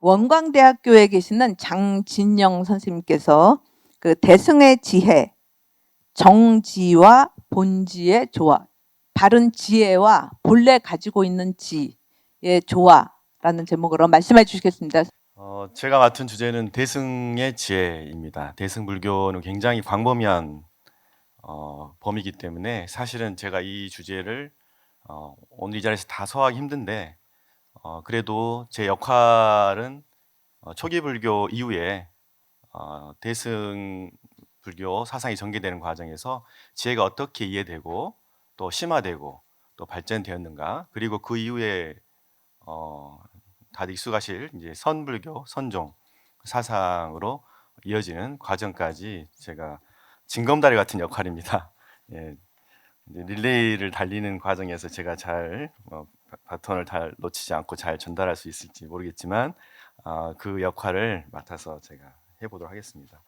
원광대학교에 계시는 장진영 선생님께서 그 대승의 지혜, 정지와 본지의 조화, 다른 지혜와 본래 가지고 있는 지의 조화라는 제목으로 말씀해 주시겠습니다. 제가 맡은 주제는 대승의 지혜입니다. 대승불교는 굉장히 광범위한 범위이기 때문에 사실은 제가 이 주제를 오늘 이 자리에서 다 소화하기 힘든데 그래도 제 역할은 초기 불교 이후에 대승 불교 사상이 전개되는 과정에서 지혜가 어떻게 이해되고 또 심화되고 또 발전되었는가, 그리고 그 이후에 다들 익숙하실 이제 선불교, 선종 사상으로 이어지는 과정까지 제가 징검다리 같은 역할입니다. 예, 이제 릴레이를 달리는 과정에서 제가 잘 바톤을 잘 놓치지 않고 잘 전달할 수 있을지 모르겠지만 그 역할을 맡아서 제가 해보도록 하겠습니다.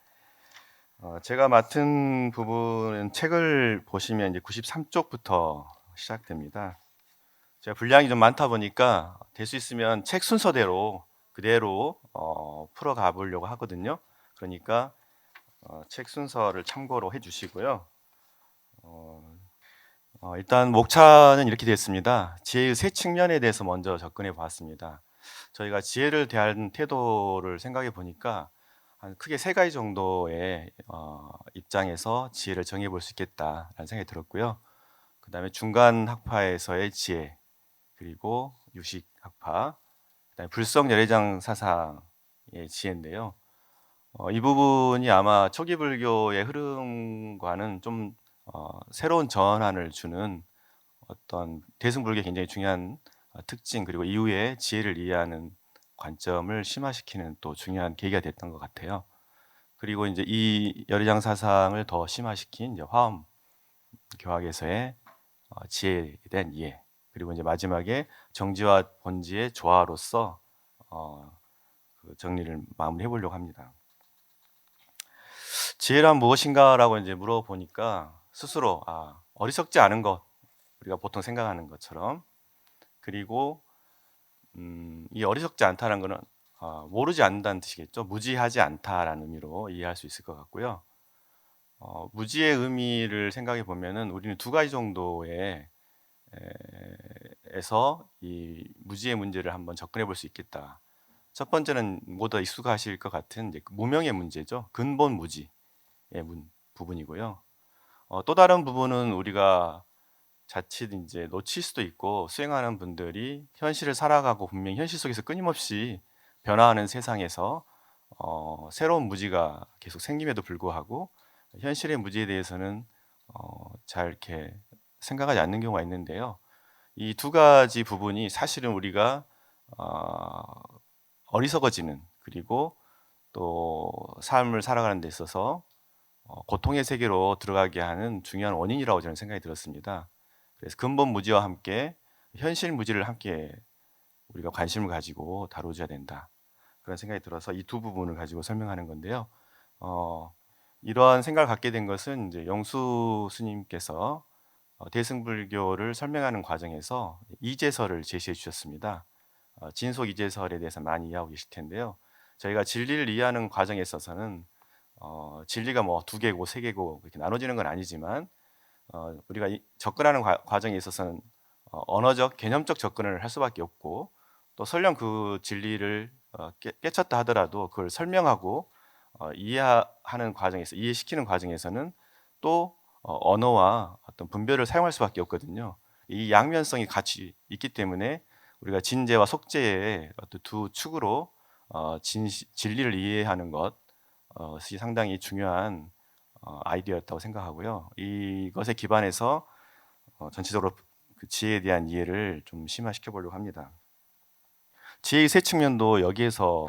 제가 맡은 부분은 책을 보시면 이제 93쪽부터 시작됩니다. 제가 분량이 좀 많다 보니까 될 수 있으면 책 순서대로 그대로 풀어가 보려고 하거든요. 그러니까 책 순서를 참고로 해주시고요. 일단 목차는 이렇게 됐습니다. 지혜의 세 측면에 대해서 먼저 접근해 보았습니다. 저희가 지혜를 대하는 태도를 생각해 보니까 한 크게 세 가지 정도의 입장에서 지혜를 정해 볼 수 있겠다라는 생각이 들었고요. 그 다음에 중간 학파에서의 지혜, 그리고 유식 학파, 그다음에 불성 열애장 사상의 지혜인데요. 이 부분이 아마 초기 불교의 흐름과는 좀 새로운 전환을 주는 어떤 대승불교의 굉장히 중요한 특징, 그리고 이후에 지혜를 이해하는 관점을 심화시키는 또 중요한 계기가 됐던 것 같아요. 그리고 이제 이 열애장 사상을 더 심화시킨 이제 화엄 교학에서의 지혜에 대한 이해, 그리고 이제 마지막에 정지와 본지의 조화로서 그 정리를 마무리해 보려고 합니다. 지혜란 무엇인가라고 이제 물어보니까 스스로 어리석지 않은 것, 우리가 보통 생각하는 것처럼, 그리고 이 어리석지 않다는 것은 모르지 않는다는 뜻이겠죠. 무지하지 않다라는 의미로 이해할 수 있을 것 같고요. 무지의 의미를 생각해 보면은 우리는 두 가지 정도의 에서 이 무지의 문제를 한번 접근해 볼 수 있겠다. 첫 번째는 모두 익숙하실 것 같은 이제 무명의 문제죠. 근본 무지의 부분이고요. 또 다른 부분은 우리가 자칫 이제 놓칠 수도 있고, 수행하는 분들이 현실을 살아가고 분명히 현실 속에서 끊임없이 변화하는 세상에서 새로운 무지가 계속 생김에도 불구하고 현실의 무지에 대해서는 잘 이렇게 생각하지 않는 경우가 있는데요. 이 두 가지 부분이 사실은 우리가 어리석어지는, 그리고 또 삶을 살아가는 데 있어서 고통의 세계로 들어가게 하는 중요한 원인이라고 저는 생각이 들었습니다. 그래서 근본 무지와 함께 현실 무지를 함께 우리가 관심을 가지고 다루어야 된다, 그런 생각이 들어서 이 두 부분을 가지고 설명하는 건데요. 이러한 생각을 갖게 된 것은 이제 영수 스님께서 대승불교를 설명하는 과정에서 이제설을 제시해 주셨습니다. 진속 이제설에 대해서 많이 이해하고 계실 텐데요. 저희가 진리를 이해하는 과정에 있어서는 진리가 뭐 두 개고 세 개고 이렇게 나눠지는 건 아니지만 우리가 접근하는 과정에 있어서는 언어적, 개념적 접근을 할 수밖에 없고, 또 설령 그 진리를 깨쳤다 하더라도 그걸 설명하고 이해하는 과정에서, 이해시키는 과정에서는 또 언어와 어떤 분별을 사용할 수밖에 없거든요. 이 양면성이 같이 있기 때문에 우리가 진재와 속재의 어떤 두 축으로 진리를 이해하는 것이 상당히 중요한 아이디어였다고 생각하고요. 이것에 기반해서 전체적으로 그 지혜에 대한 이해를 좀 심화시켜 보려고 합니다. 지혜의 세 측면도 여기에서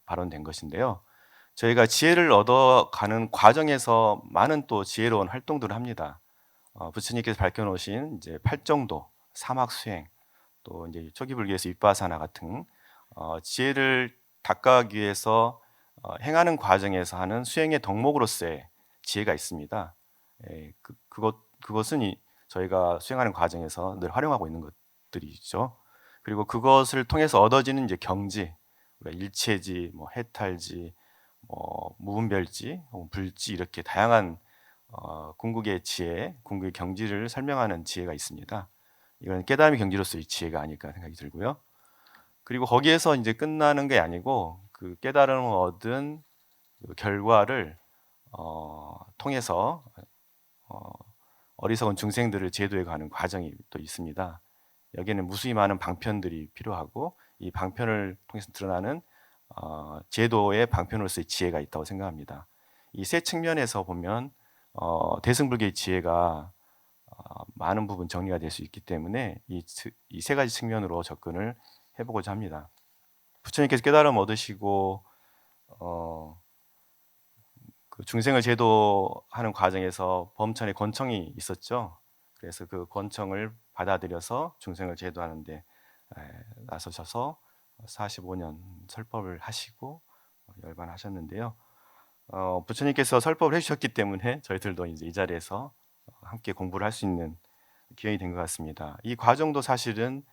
발언된 것인데요. 저희가 지혜를 얻어가는 과정에서 많은 또 지혜로운 활동들을 합니다. 부처님께서 밝혀놓으신 이제 팔정도, 사막 수행, 또 이제 초기 불교에서 윗바사나 같은 지혜를 닦아가기 위해서 행하는 과정에서 하는 수행의 덕목으로서의 지혜가 있습니다. 그것은 저희가 수행하는 과정에서 늘 활용하고 있는 것들이죠. 그리고 그것을 통해서 얻어지는 이제 경지, 우리가 일체지, 뭐 해탈지, 뭐 무분별지, 불지 이렇게 다양한 궁극의 지혜, 궁극의 경지를 설명하는 지혜가 있습니다. 이건 깨달음의 경지로서의 지혜가 아닐까 생각이 들고요. 그리고 거기에서 이제 끝나는 게 아니고 그 깨달음을 얻은 그 결과를 통해서 어리석은 중생들을 제도해 가는 과정이 또 있습니다. 여기에는 무수히 많은 방편들이 필요하고 이 방편을 통해서 드러나는 제도의 방편으로서의 지혜가 있다고 생각합니다. 이 세 측면에서 보면 대승불교의 지혜가 많은 부분 정리가 될 수 있기 때문에 이 세 가지 측면으로 접근을 해보고자 합니다. 부처님께서 깨달음 얻으시고 그 중생을 제도하는 과정에서 범천의 권청이 있었죠. 그래서 그 권청을 받아들여서 중생을 제도하는데 나서셔서 45년 설법을 하시고 열반하셨는데요. 부처님께서 설법을 해주셨기 때문에 저희들도 이제 이 자리에서 함께 공부를 할 수 있는 기회이 된 것 같습니다. 이 과정도 사실은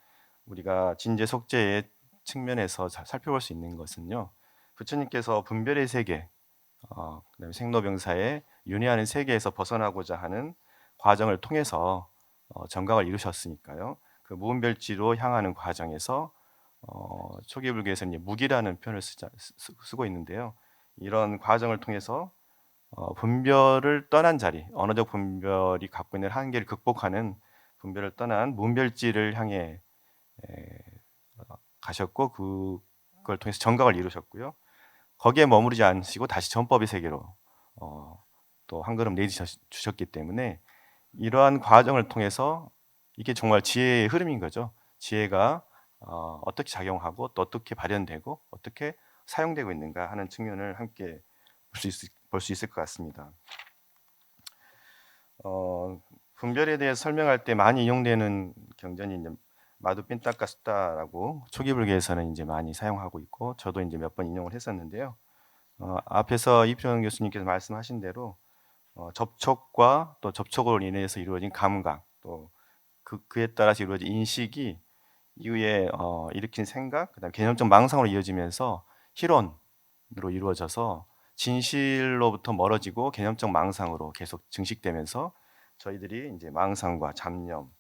우리가 진제 속죄의 측면에서 살펴볼 수 있는 것은요. 부처님께서 분별의 세계, 그다음에 생로병사의 윤회하는 세계에서 벗어나고자 하는 과정을 통해서 정각을 이루셨으니까요. 그 무분별지로 향하는 과정에서 초기 불교에서는 무기라는 표현을 쓰고 있는데요. 이런 과정을 통해서 분별을 떠난 자리, 언어적 분별이 갖고 있는 한계를 극복하는 분별을 떠난 무분별지를 향해 가셨고 그걸 통해서 정각을 이루셨고요. 거기에 머무르지 않으시고 다시 전법의 세계로 또 한 걸음 내주셨기 때문에 이러한 과정을 통해서 이게 정말 지혜의 흐름인 거죠. 지혜가 어떻게 작용하고 또 어떻게 발현되고 어떻게 사용되고 있는가 하는 측면을 함께 볼 수 있을 것 같습니다. 분별에 대해 설명할 때 많이 이용되는 경전이 이제 마두빈타카 수다라고 초기 불교에서는 이제 많이 사용하고 있고 저도 이제 몇 번 인용을 했었는데요. 앞에서 이평 교수님께서 말씀하신 대로 접촉과 또 접촉으로 인해서 이루어진 감각 또 그에 따라서 이루어진 인식이 이후에 일으킨 생각, 그다음 개념적 망상으로 이어지면서 희론으로 이루어져서 진실로부터 멀어지고 개념적 망상으로 계속 증식되면서 저희들이 이제 망상과 잡념,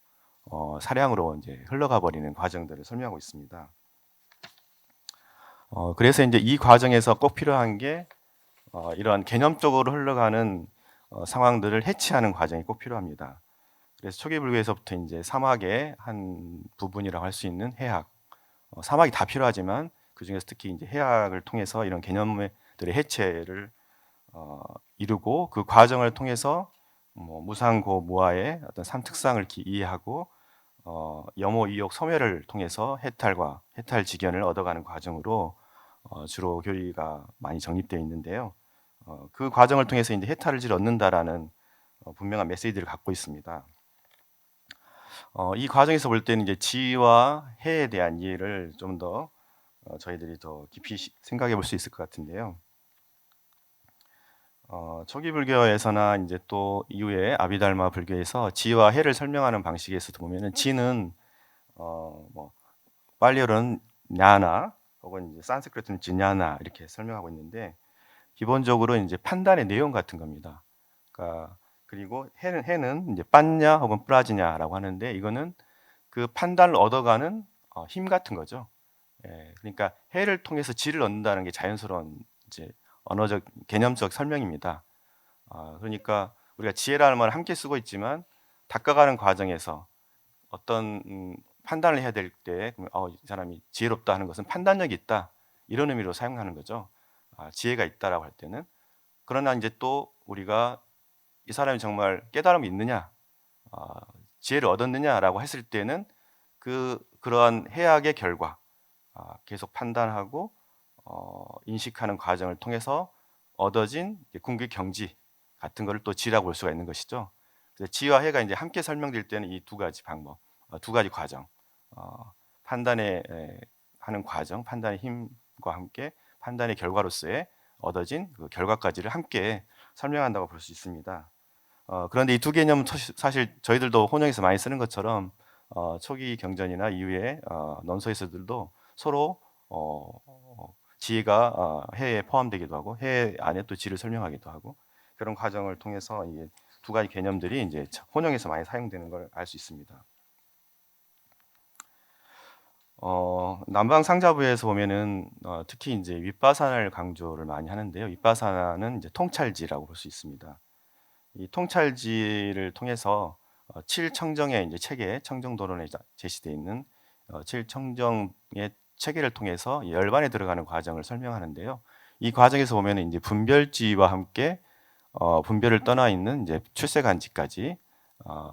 사량으로 이제 흘러가 버리는 과정들을 설명하고 있습니다. 그래서 이제 이 과정에서 꼭 필요한 게 이러한 개념적으로 흘러가는 상황들을 해치하는 과정이 꼭 필요합니다. 그래서 초기 불교에서부터 이제 사막의 한 부분이라고 할 수 있는 해학, 사막이 다 필요하지만 그 중에서 특히 이제 해학을 통해서 이런 개념들의 해체를 이루고 그 과정을 통해서 무상고 무아의 어떤 삼특상을 이해하고 염호 이욕 소멸을 통해서 해탈과 해탈 지견을 얻어가는 과정으로 주로 교리가 많이 정립되어 있는데요. 그 과정을 통해서 이제 해탈을 얻는다라는 분명한 메시지를 갖고 있습니다. 이 과정에서 볼 때는 이제 지와 해에 대한 이해를 좀 더 저희들이 더 깊이 생각해 볼 수 있을 것 같은데요. 초기 불교에서나 이제 또 이후에 아비달마 불교에서 지와 해를 설명하는 방식에서도 보면은 지는 뭐 빨리어는 냐나 혹은 이제 산스크리트는 지냐나 이렇게 설명하고 있는데 기본적으로 이제 판단의 내용 같은 겁니다. 그러니까 그리고 해는 이제 빤냐 혹은 프라지냐라고 하는데 이거는 그 판단을 얻어가는 힘 같은 거죠. 예, 그러니까 해를 통해서 지를 얻는다는 게 자연스러운 이제 언어적 개념적 설명입니다. 그러니까 우리가 지혜라는 말을 함께 쓰고 있지만 닦아가는 과정에서 어떤 판단을 해야 될 때 이 사람이 지혜롭다 하는 것은 판단력이 있다 이런 의미로 사용하는 거죠. 지혜가 있다라고 할 때는 그러나 이제 또 우리가 이 사람이 정말 깨달음이 있느냐, 지혜를 얻었느냐라고 했을 때는 그러한 해악의 결과 계속 판단하고 인식하는 과정을 통해서 얻어진 궁극 경지 같은 것을 또 지라고 볼 수가 있는 것이죠. 그래서 지와 해가 이제 함께 설명될 때는 이 두 가지 방법, 두 가지 과정, 판단의 하는 과정, 판단의 힘과 함께 판단의 결과로서의 얻어진 그 결과까지를 함께 설명한다고 볼 수 있습니다. 그런데 이 두 개념은 사실 저희들도 혼용해서 많이 쓰는 것처럼 초기 경전이나 이후에 논서에서들도 서로 지혜가 해에 포함되기도 하고 해 안에 또 지를 설명하기도 하고 그런 과정을 통해서 이게 두 가지 개념들이 이제 혼용에서 많이 사용되는 걸 알 수 있습니다. 남방 상자부에서 보면은 특히 이제 윗바사나를 강조를 많이 하는데요. 윗바사나는 이제 통찰지라고 볼 수 있습니다. 이 통찰지를 통해서 7청정의 이제 체계, 청정도론에 제시되어 있는 7청정의 체계를 통해서 열반에 들어가는 과정을 설명하는데요. 이 과정에서 보면은 이제 분별지와 함께 분별을 떠나 있는 이제 출세간지까지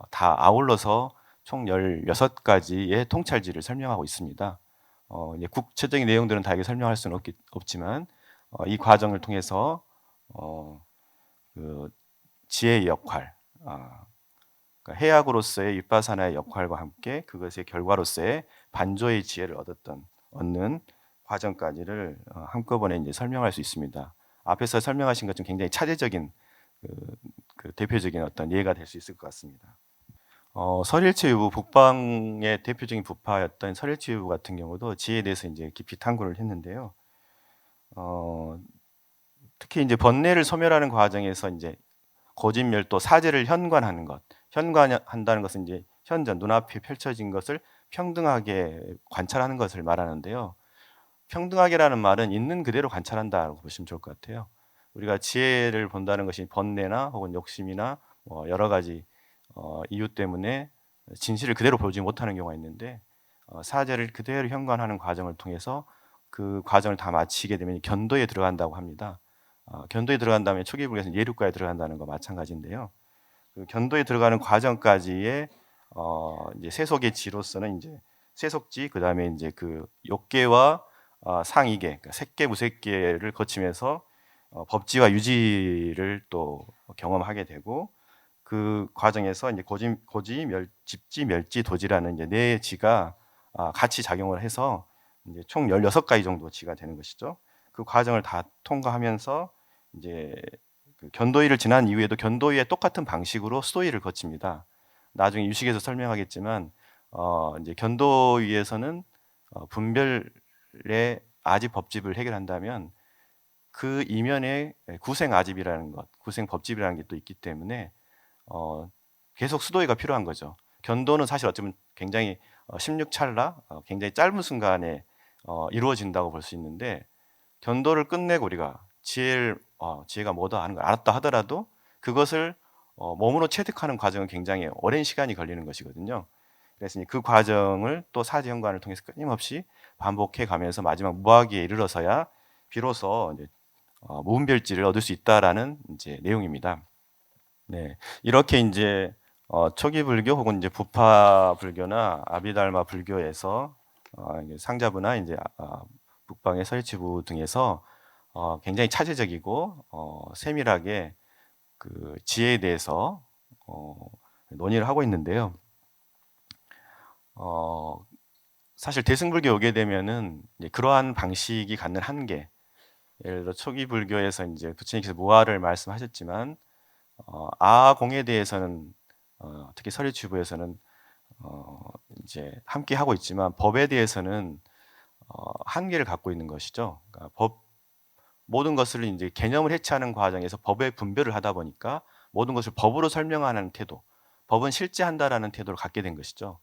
다 아울러서 총 16가지의 통찰지를 설명하고 있습니다. 이제 구체적인 내용들은 다 이렇게 설명할 수는 없지만 이 과정을 통해서 그 지혜의 역할, 그러니까 해악으로서의 윗바사나의 역할과 함께 그것의 결과로서의 반조의 지혜를 얻는 과정까지를 한꺼번에 이제 설명할 수 있습니다. 앞에서 설명하신 것좀 굉장히 차제적인 그 대표적인 어떤 예가 될 수 있을 것 같습니다. 설일체유부 북방의 대표적인 부파였던 설일체유부 같은 경우도 지혜에 대해서 이제 깊이 탐구를 했는데요. 특히 이제 번뇌를 소멸하는 과정에서 이제 고진멸도 사제를 현관하는 것, 현관한다는 것은 이제 현전 눈앞에 펼쳐진 것을 평등하게 관찰하는 것을 말하는데요. 평등하게라는 말은 있는 그대로 관찰한다고 보시면 좋을 것 같아요. 우리가 지혜를 본다는 것이 번뇌나 혹은 욕심이나 뭐 여러 가지 이유 때문에 진실을 그대로 보지 못하는 경우가 있는데 사제를 그대로 현관하는 과정을 통해서 그 과정을 다 마치게 되면 견도에 들어간다고 합니다. 견도에 들어간 다음에 초기불교에서는 예륙가에 들어간다는 거 마찬가지인데요. 그 견도에 들어가는 과정까지의 이제 세속의 지로서는 이제 세속지 그다음에 이제 그 욕계와 상이계, 그러니까 색계 무색계를 거치면서 법지와 유지를 또 경험하게 되고 그 과정에서 이제 집지, 멸지, 도지라는 이제 네 지가 같이 작용을 해서 이제 총 16가지 정도 지가 되는 것이죠. 그 과정을 다 통과하면서 이제 그 견도위를 지난 이후에도 견도위의 똑같은 방식으로 수도위를 거칩니다. 나중에 유식에서 설명하겠지만 이제 견도위에서는 분별의 아집 법집을 해결한다면 그 이면에 구생 아집이라는 것, 구생 법집이라는 게 또 있기 때문에 계속 수도위가 필요한 거죠. 견도는 사실 어쩌면 굉장히 16찰나 굉장히 짧은 순간에 이루어진다고 볼 수 있는데 견도를 끝내고 우리가 지혜가 뭐다 하는 걸 알았다 하더라도 그것을 몸으로 체득하는 과정은 굉장히 오랜 시간이 걸리는 것이거든요. 그래서 그 과정을 또 사지현관을 통해서 끊임없이 반복해 가면서 마지막 무아기에 이르러서야 비로소 이제 무분별지를 얻을 수 있다라는 이제 내용입니다. 네, 이렇게 이제 초기 불교 혹은 이제 부파 불교나 아비달마 불교에서 이제 상자부나 이제 북방의 설치부 등에서 굉장히 차제적이고 세밀하게 그 지혜에 대해서 논의를 하고 있는데요. 사실 대승불교 오게 되면은 이제 그러한 방식이 갖는 한계, 예를 들어 초기 불교에서 이제 부처님께서 무아를 말씀하셨지만 아공에 대해서는 특히 설의치부에서는 이제 함께 하고 있지만 법에 대해서는 한계를 갖고 있는 것이죠. 그러니까 모든 것을 이제 개념을 해체하는 과정에서 법의 분별을 하다 보니까 모든 것을 법으로 설명하는 태도, 법은 실제한다라는 태도를 갖게 된 것이죠.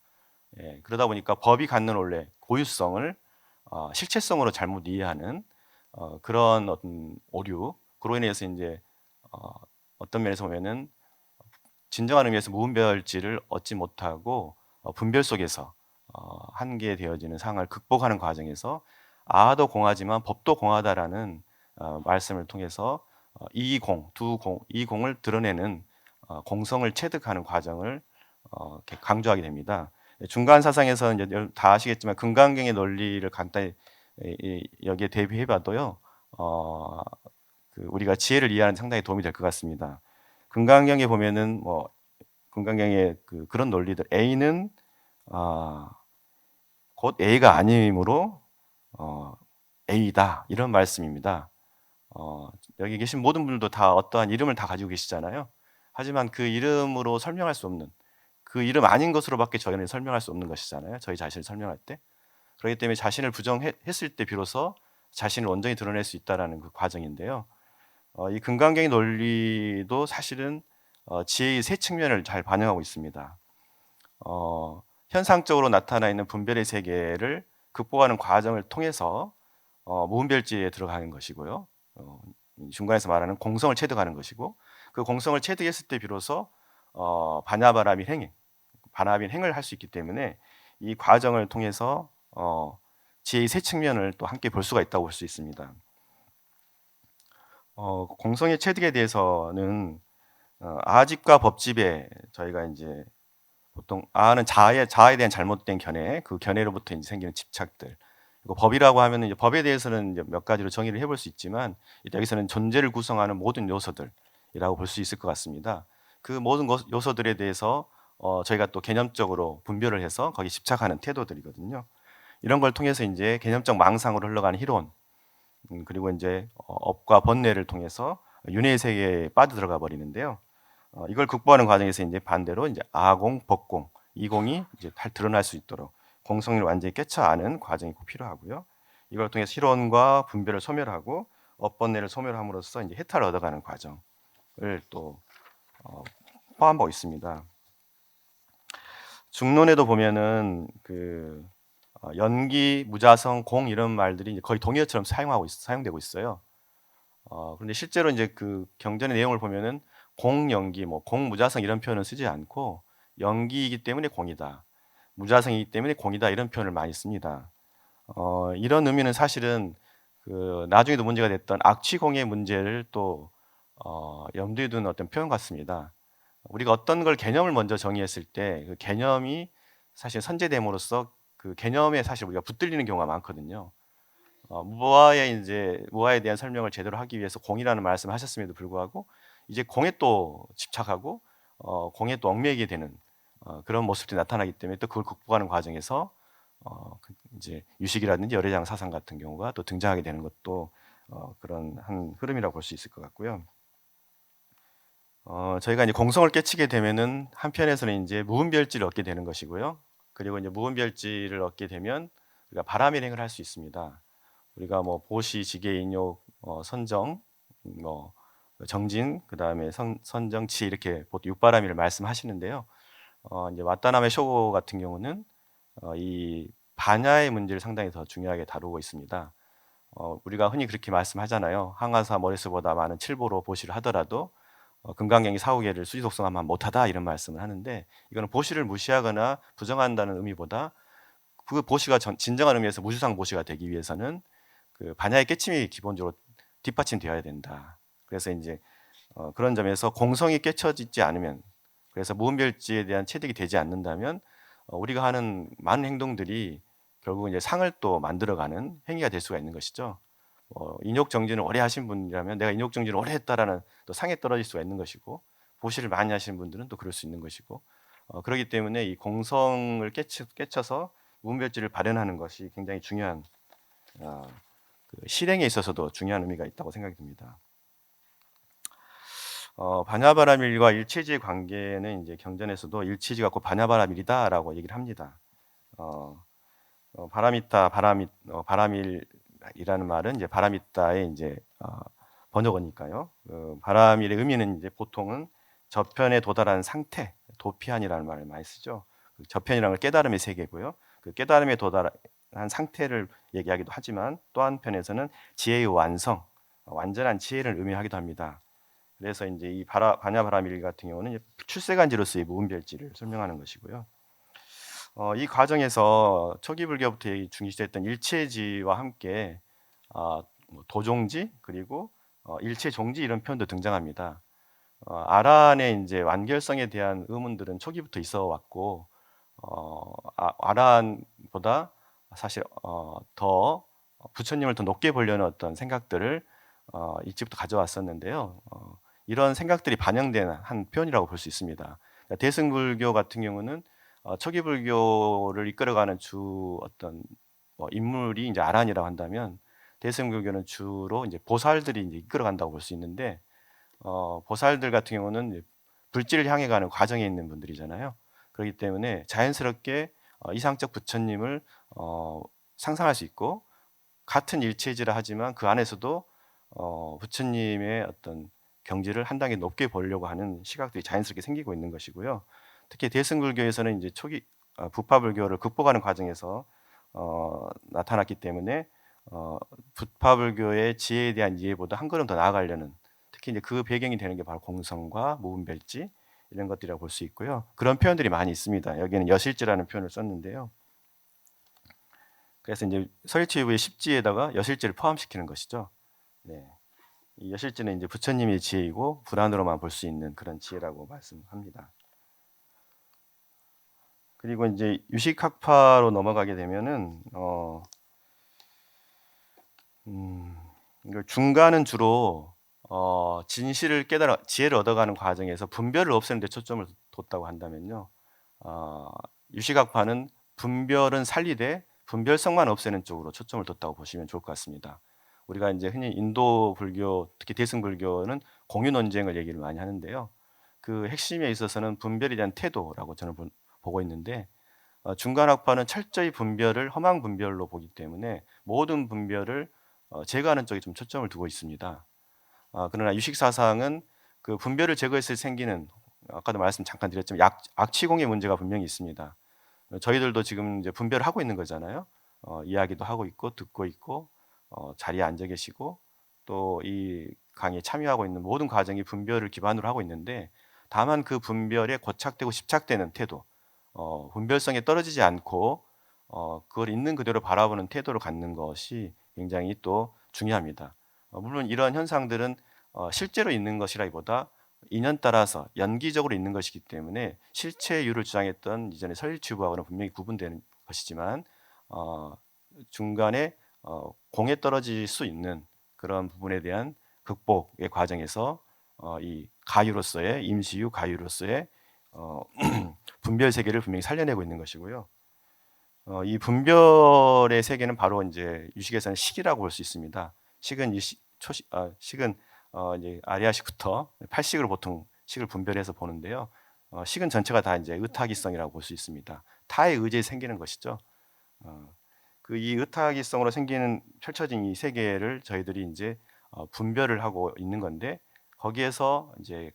예, 그러다 보니까 법이 갖는 원래 고유성을 실체성으로 잘못 이해하는 그런 어떤 오류, 그로 인해서 이제 어떤 면에서 보면은 진정한 의미에서 무분별지를 얻지 못하고 분별 속에서 한계되어지는 상황을 극복하는 과정에서 아도 공하지만 법도 공하다라는 말씀을 통해서 이 공을 드러내는 공성을 체득하는 과정을 강조하게 됩니다. 중간 사상에서 이제 다 아시겠지만 금강경의 논리를 간단히 여기에 대비해봐도요, 우리가 지혜를 이해하는 데 상당히 도움이 될 것 같습니다. 금강경에 보면은 뭐 금강경의 그런 논리들 A는 곧 A가 아니므로 A다 이런 말씀입니다. 여기 계신 모든 분들도 다 어떠한 이름을 다 가지고 계시잖아요. 하지만 그 이름으로 설명할 수 없는 그 이름 아닌 것으로밖에 저희는 설명할 수 없는 것이잖아요. 저희 자신을 설명할 때. 그렇기 때문에 자신을 부정했을 때 비로소 자신을 온전히 드러낼 수 있다라는 그 과정인데요. 이 금강경의 논리도 사실은 지혜의 세 측면을 잘 반영하고 있습니다. 현상적으로 나타나 있는 분별의 세계를 극복하는 과정을 통해서 무분별지에 들어가는 것이고요. 중간에서 말하는 공성을 체득하는 것이고, 그 공성을 체득했을 때 비로소 반합인 행을 할 수 있기 때문에 이 과정을 통해서 지혜의 세 측면을 또 함께 볼 수가 있다고 볼 수 있습니다. 공성의 체득에 대해서는 아집과 법집에 저희가 이제 보통 아는 자아에 대한 잘못된 견해, 그 견해로부터 이제 생기는 집착들. 그리고 법이라고 하면 이제 법에 대해서는 이제 몇 가지로 정의를 해볼 수 있지만 여기서는 존재를 구성하는 모든 요소들이라고 볼 수 있을 것 같습니다. 그 모든 요소들에 대해서 저희가 또 개념적으로 분별을 해서 거기 집착하는 태도들이거든요. 이런 걸 통해서 이제 개념적 망상으로 흘러가는 희론, 그리고 이제 업과 번뇌를 통해서 윤회의 세계에 빠져들어가 버리는데요. 이걸 극복하는 과정에서 이제 반대로 이제 아공, 법공, 이공이 이제 잘 드러날 수 있도록 공성을 완전히 깨쳐 아는 과정이 꼭 필요하고요. 이걸 통해 실론과 분별을 소멸하고 업번뇌를 소멸함으로써 이제 해탈을 얻어가는 과정을 또 포함하고 있습니다. 중론에도 보면은 그 연기, 무자성, 공 이런 말들이 이제 거의 동의어처럼 사용되고 있어요. 그런데 실제로 이제 그 경전의 내용을 보면은 공연기, 뭐 공무자성 이런 표현을 쓰지 않고 연기이기 때문에 공이다, 무자성이기 때문에 공이다 이런 표현을 많이 씁니다. 이런 의미는 사실은 그 나중에도 문제가 됐던 악취공의 문제를 또 염두에 두는 어떤 표현 같습니다. 우리가 어떤 걸 개념을 먼저 정의했을 때 그 개념이 사실 선제됨으로써 그 개념에 사실 우리가 붙들리는 경우가 많거든요. 무아에 대한 설명을 제대로 하기 위해서 공이라는 말씀을 하셨음에도 불구하고 이제 공에 또 집착하고 공에 또 얽매이게 되는 그런 모습들이 나타나기 때문에 또 그걸 극복하는 과정에서 이제 유식이라든지 열애장 사상 같은 경우가 또 등장하게 되는 것도 그런 한 흐름이라고 볼 수 있을 것 같고요. 저희가 이제 공성을 깨치게 되면은 한편에서는 이제 무분별지를 얻게 되는 것이고요. 그리고 이제 무분별지를 얻게 되면 우리가 바람일행을 할 수 있습니다. 우리가 뭐 보시, 지계, 인욕, 선정, 뭐 정진, 그 다음에 선정, 지 이렇게 보통 육바람일을 말씀하시는데요. 이제 왓다나메 쇼고 같은 경우는 이 반야의 문제를 상당히 더 중요하게 다루고 있습니다. 우리가 흔히 그렇게 말씀하잖아요. 항아사 머리수보다 많은 칠보로 보시를 하더라도 금강경이 사후계를 수지독성하면 못하다 이런 말씀을 하는데, 이거는 보시를 무시하거나 부정한다는 의미보다 그 보시가 진정한 의미에서 무주상 보시가 되기 위해서는 그 반야의 깨침이 기본적으로 뒷받침되어야 된다. 그래서 이제 그런 점에서 공성이 깨쳐지지 않으면, 그래서 무분별지에 대한 체득이 되지 않는다면 우리가 하는 많은 행동들이 결국 이제 상을 또 만들어가는 행위가 될 수가 있는 것이죠. 인욕 정진을 오래 하신 분이라면 내가 인욕 정진을 오래 했다라는 또 상에 떨어질 수가 있는 것이고, 보시를 많이 하시는 분들은 또 그럴 수 있는 것이고, 그렇기 때문에 이 공성을 깨쳐서 무분별지를 발현하는 것이 굉장히 중요한 그 실행에 있어서도 중요한 의미가 있다고 생각이 듭니다. 반야바라밀과 일체지의 관계는 이제 경전에서도 일체지가 곧 반야바라밀이다라고 얘기를 합니다. 바라밀이라는 말은 이제 바라미타의 이제 번역어니까요. 바라밀의 의미는 이제 보통은 저편에 도달한 상태, 도피한이라는 말을 많이 쓰죠. 저편이라는 걸 깨달음의 세계고요. 그 깨달음에 도달한 상태를 얘기하기도 하지만 또 한편에서는 지혜의 완성, 완전한 지혜를 의미하기도 합니다. 그래서 이제 이 반야바라밀 같은 경우는 출세간지로서의 무분별지를 설명하는 것이고요. 이 과정에서 초기 불교부터 중시됐던 일체지와 함께 도종지 그리고 일체종지 이런 표현도 등장합니다. 아란의 이제 완결성에 대한 의문들은 초기부터 있어 왔고, 아란보다 사실 더 부처님을 더 높게 보려는 어떤 생각들을 일찍부터 가져왔었는데요. 이런 생각들이 반영된 한 표현이라고 볼 수 있습니다. 그러니까 대승불교 같은 경우는 초기 불교를 이끌어가는 주 어떤 인물이 이제 아란이라고 한다면, 대승불교는 주로 이제 보살들이 이제 이끌어간다고 볼 수 있는데, 보살들 같은 경우는 이제 불지를 향해 가는 과정에 있는 분들이잖아요. 그렇기 때문에 자연스럽게 이상적 부처님을 상상할 수 있고 같은 일체이지라 하지만 그 안에서도 부처님의 어떤 경지를 한 단계 높게 보려고 하는 시각들이 자연스럽게 생기고 있는 것이고요. 특히 대승불교에서는 이제 초기 부파불교를 극복하는 과정에서 나타났기 때문에 부파불교의 지혜에 대한 이해보다 한 걸음 더 나아가려는, 특히 이제 그 배경이 되는 게 바로 공성과 무분별지 이런 것들이라고 볼 수 있고요. 그런 표현들이 많이 있습니다. 여기는 여실지라는 표현을 썼는데요. 그래서 이제 설치부의 십지에다가 여실지를 포함시키는 것이죠. 네. 이 여실지는 이제 부처님의 지혜이고 불안으로만 볼 수 있는 그런 지혜라고 말씀합니다. 그리고 이제 유식학파로 넘어가게 되면은 이걸 중간은 주로 진실을 깨달아 지혜를 얻어가는 과정에서 분별을 없애는 데 초점을 뒀다고 한다면요. 유식학파는 분별은 살리되 분별성만 없애는 쪽으로 초점을 뒀다고 보시면 좋을 것 같습니다. 우리가 이제 흔히 인도 불교, 특히 대승불교는 공유 논쟁을 얘기를 많이 하는데요. 그 핵심에 있어서는 분별에 대한 태도라고 저는 보고 있는데, 중간학파는 철저히 분별을 허망 분별로 보기 때문에 모든 분별을 제거하는 쪽에 좀 초점을 두고 있습니다. 그러나 유식사상은 그 분별을 제거했을 때 생기는, 아까도 말씀 잠깐 드렸지만 악취공의 문제가 분명히 있습니다. 저희들도 지금 이제 분별을 하고 있는 거잖아요. 이야기도 하고 있고 듣고 있고 자리에 앉아 계시고 또 이 강의에 참여하고 있는 모든 과정이 분별을 기반으로 하고 있는데, 다만 그 분별에 고착되고 집착되는 태도, 분별성에 떨어지지 않고 그걸 있는 그대로 바라보는 태도를 갖는 것이 굉장히 또 중요합니다. 물론 이러한 현상들은 실제로 있는 것이라기보다 인연 따라서 연기적으로 있는 것이기 때문에 실체유를 주장했던 이전의 설치부하고는 분명히 구분되는 것이지만 중간에 공에 떨어질 수 있는 그런 부분에 대한 극복의 과정에서 이 가유로서의 임시유 가유로서의 분별 세계를 분명히 살려내고 있는 것이고요. 이 분별의 세계는 바로 이제 유식에서는 식이라고 볼 수 있습니다. 식은 식은 이제 아리아식부터 팔식으로 보통 식을 분별해서 보는데요. 식은 전체가 다 이제 의타기성이라고 볼 수 있습니다. 타의 의지에 생기는 것이죠. 그 이 의타기성으로 생기는 펼쳐진 이 세계를 저희들이 이제 분별을 하고 있는 건데, 거기에서 이제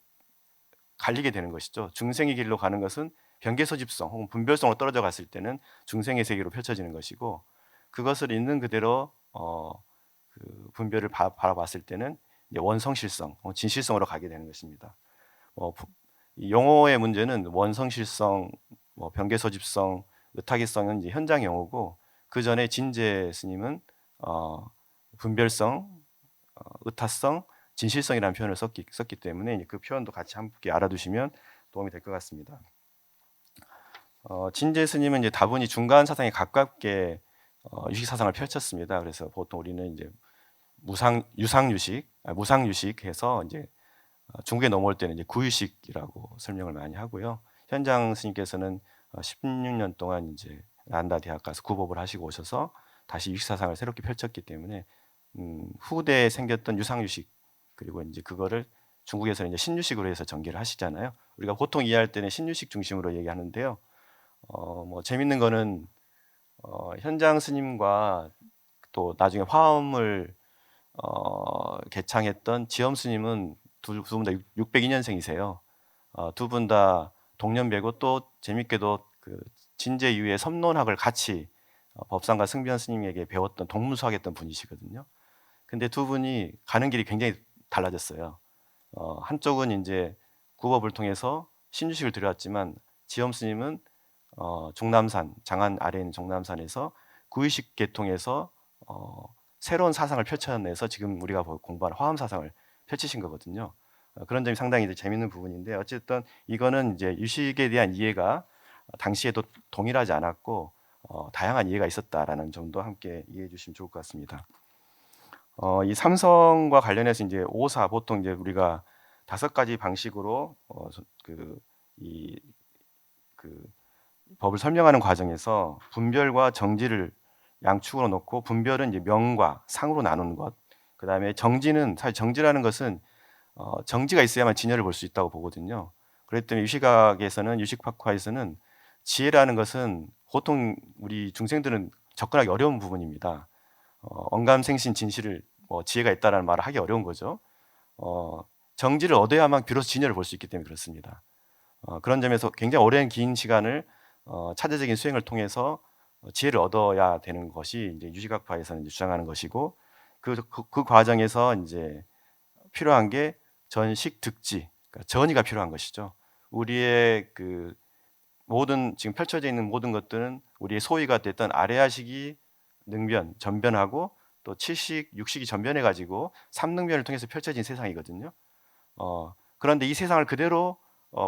갈리게 되는 것이죠. 중생의 길로 가는 것은 변계소집성 혹은 분별성으로 떨어져 갔을 때는 중생의 세계로 펼쳐지는 것이고, 그것을 있는 그대로 그 분별을 바라봤을 때는 이제 원성실성, 진실성으로 가게 되는 것입니다. 이 용어의 문제는 원성실성, 변계소집성, 의타기성은 이제 현장 용어고, 그 전에 진제 스님은 분별성, 의타성, 진실성이라는 표현을 썼기 때문에 그 표현도 같이 함께 알아두시면 도움이 될 것 같습니다. 진제 스님은 이제 다분히 중간 사상에 가깝게 유식 사상을 펼쳤습니다. 그래서 보통 우리는 이제 무상유식해서 이제 중국에 넘어올 때는 이제 구유식이라고 설명을 많이 하고요. 현장 스님께서는 16년 동안 이제 란다 대학 가서 구법을 하시고 오셔서 다시 유식 사상을 새롭게 펼쳤기 때문에 후대에 생겼던 유상유식, 그리고 이제 그거를 중국에서 이제 신유식으로 해서 전개를 하시잖아요. 우리가 보통 이해할 때는 신유식 중심으로 얘기하는데요. 뭐 재밌는 거는 현장 스님과 또 나중에 화엄을 개창했던 지엄 스님은 두 분 다 602년생이세요. 두 분 다 동년배고, 또 재밌게도 그 진제 이후에 섬론학을 같이 법상과 승변 스님에게 배웠던 동문수학했던 분이시거든요. 근데 두 분이 가는 길이 굉장히 달라졌어요. 한쪽은 이제 구법을 통해서 신주식을 들여왔지만, 지엄 스님은 종남산, 장안 아래에 있는 종남산에서 구의식 계통에서 새로운 사상을 펼쳐내서 지금 우리가 공부하는 화엄 사상을 펼치신 거거든요. 그런 점이 상당히 이제 재밌는 부분인데, 어쨌든 이거는 이제 유식에 대한 이해가 당시에도 동일하지 않았고 다양한 이해가 있었다라는 점도 함께 이해해 주시면 좋을 것 같습니다. 이 삼성과 관련해서 이제 오사, 보통 이제 우리가 5가지 방식으로 그 법을 설명하는 과정에서 분별과 정지를 양축으로 놓고, 분별은 이제 명과 상으로 나누는 것, 그 다음에 정지는, 사실 정지라는 것은 정지가 있어야만 진열을 볼 수 있다고 보거든요. 그렇기 때문에 유식학에서는, 유식학파에서는 지혜라는 것은 보통 우리 중생들은 접근하기 어려운 부분입니다. 언감생신 진실을 지혜가 있다라는 말을 하기 어려운 거죠. 정지를 얻어야만 비로소 진여를 볼 수 있기 때문에 그렇습니다. 그런 점에서 굉장히 오랜 긴 시간을 차제적인 수행을 통해서 지혜를 얻어야 되는 것이 이제 유식학파에서는 이제 주장하는 것이고 그 과정에서 이제 필요한 게 전식 득지, 그러니까 전이가 필요한 것이죠. 우리의 그 모든 지금 펼쳐져 있는 모든 것들은 우리의 소위가 됐던 아레아식이 능변, 전변하고 또 칠식, 육식이 전변해 가지고 삼능변을 통해서 펼쳐진 세상이거든요. 그런데 이 세상을 그대로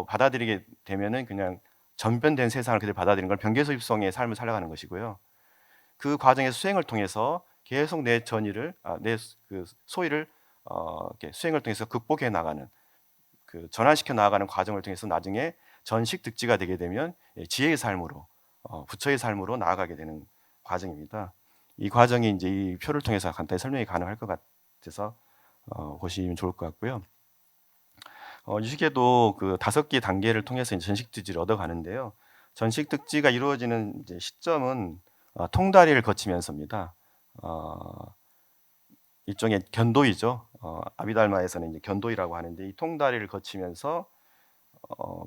받아들이게 되면은 그냥 전변된 세상을 그대로 받아들이는 걸 병계소입성의 삶을 살아가는 것이고요. 그 과정에서 수행을 통해서 계속 내 전의를, 내 그 소위를 이렇게 수행을 통해서 극복해 나가는, 그 전환시켜 나가는 과정을 통해서 나중에 전식 득지가 되게 되면 지혜의 삶으로, 부처의 삶으로 나아가게 되는 과정입니다. 이 과정이 이제 이 표를 통해서 간단히 설명이 가능할 것 같아서 보시면 좋을 것 같고요. 유식에도 그 5개 단계를 통해서 이제 전식 득지를 얻어가는데요. 전식 득지가 이루어지는 이제 시점은 통다리를 거치면서입니다. 일종의 견도이죠. 아비달마에서는 이제 견도이라고 하는데 이 통다리를 거치면서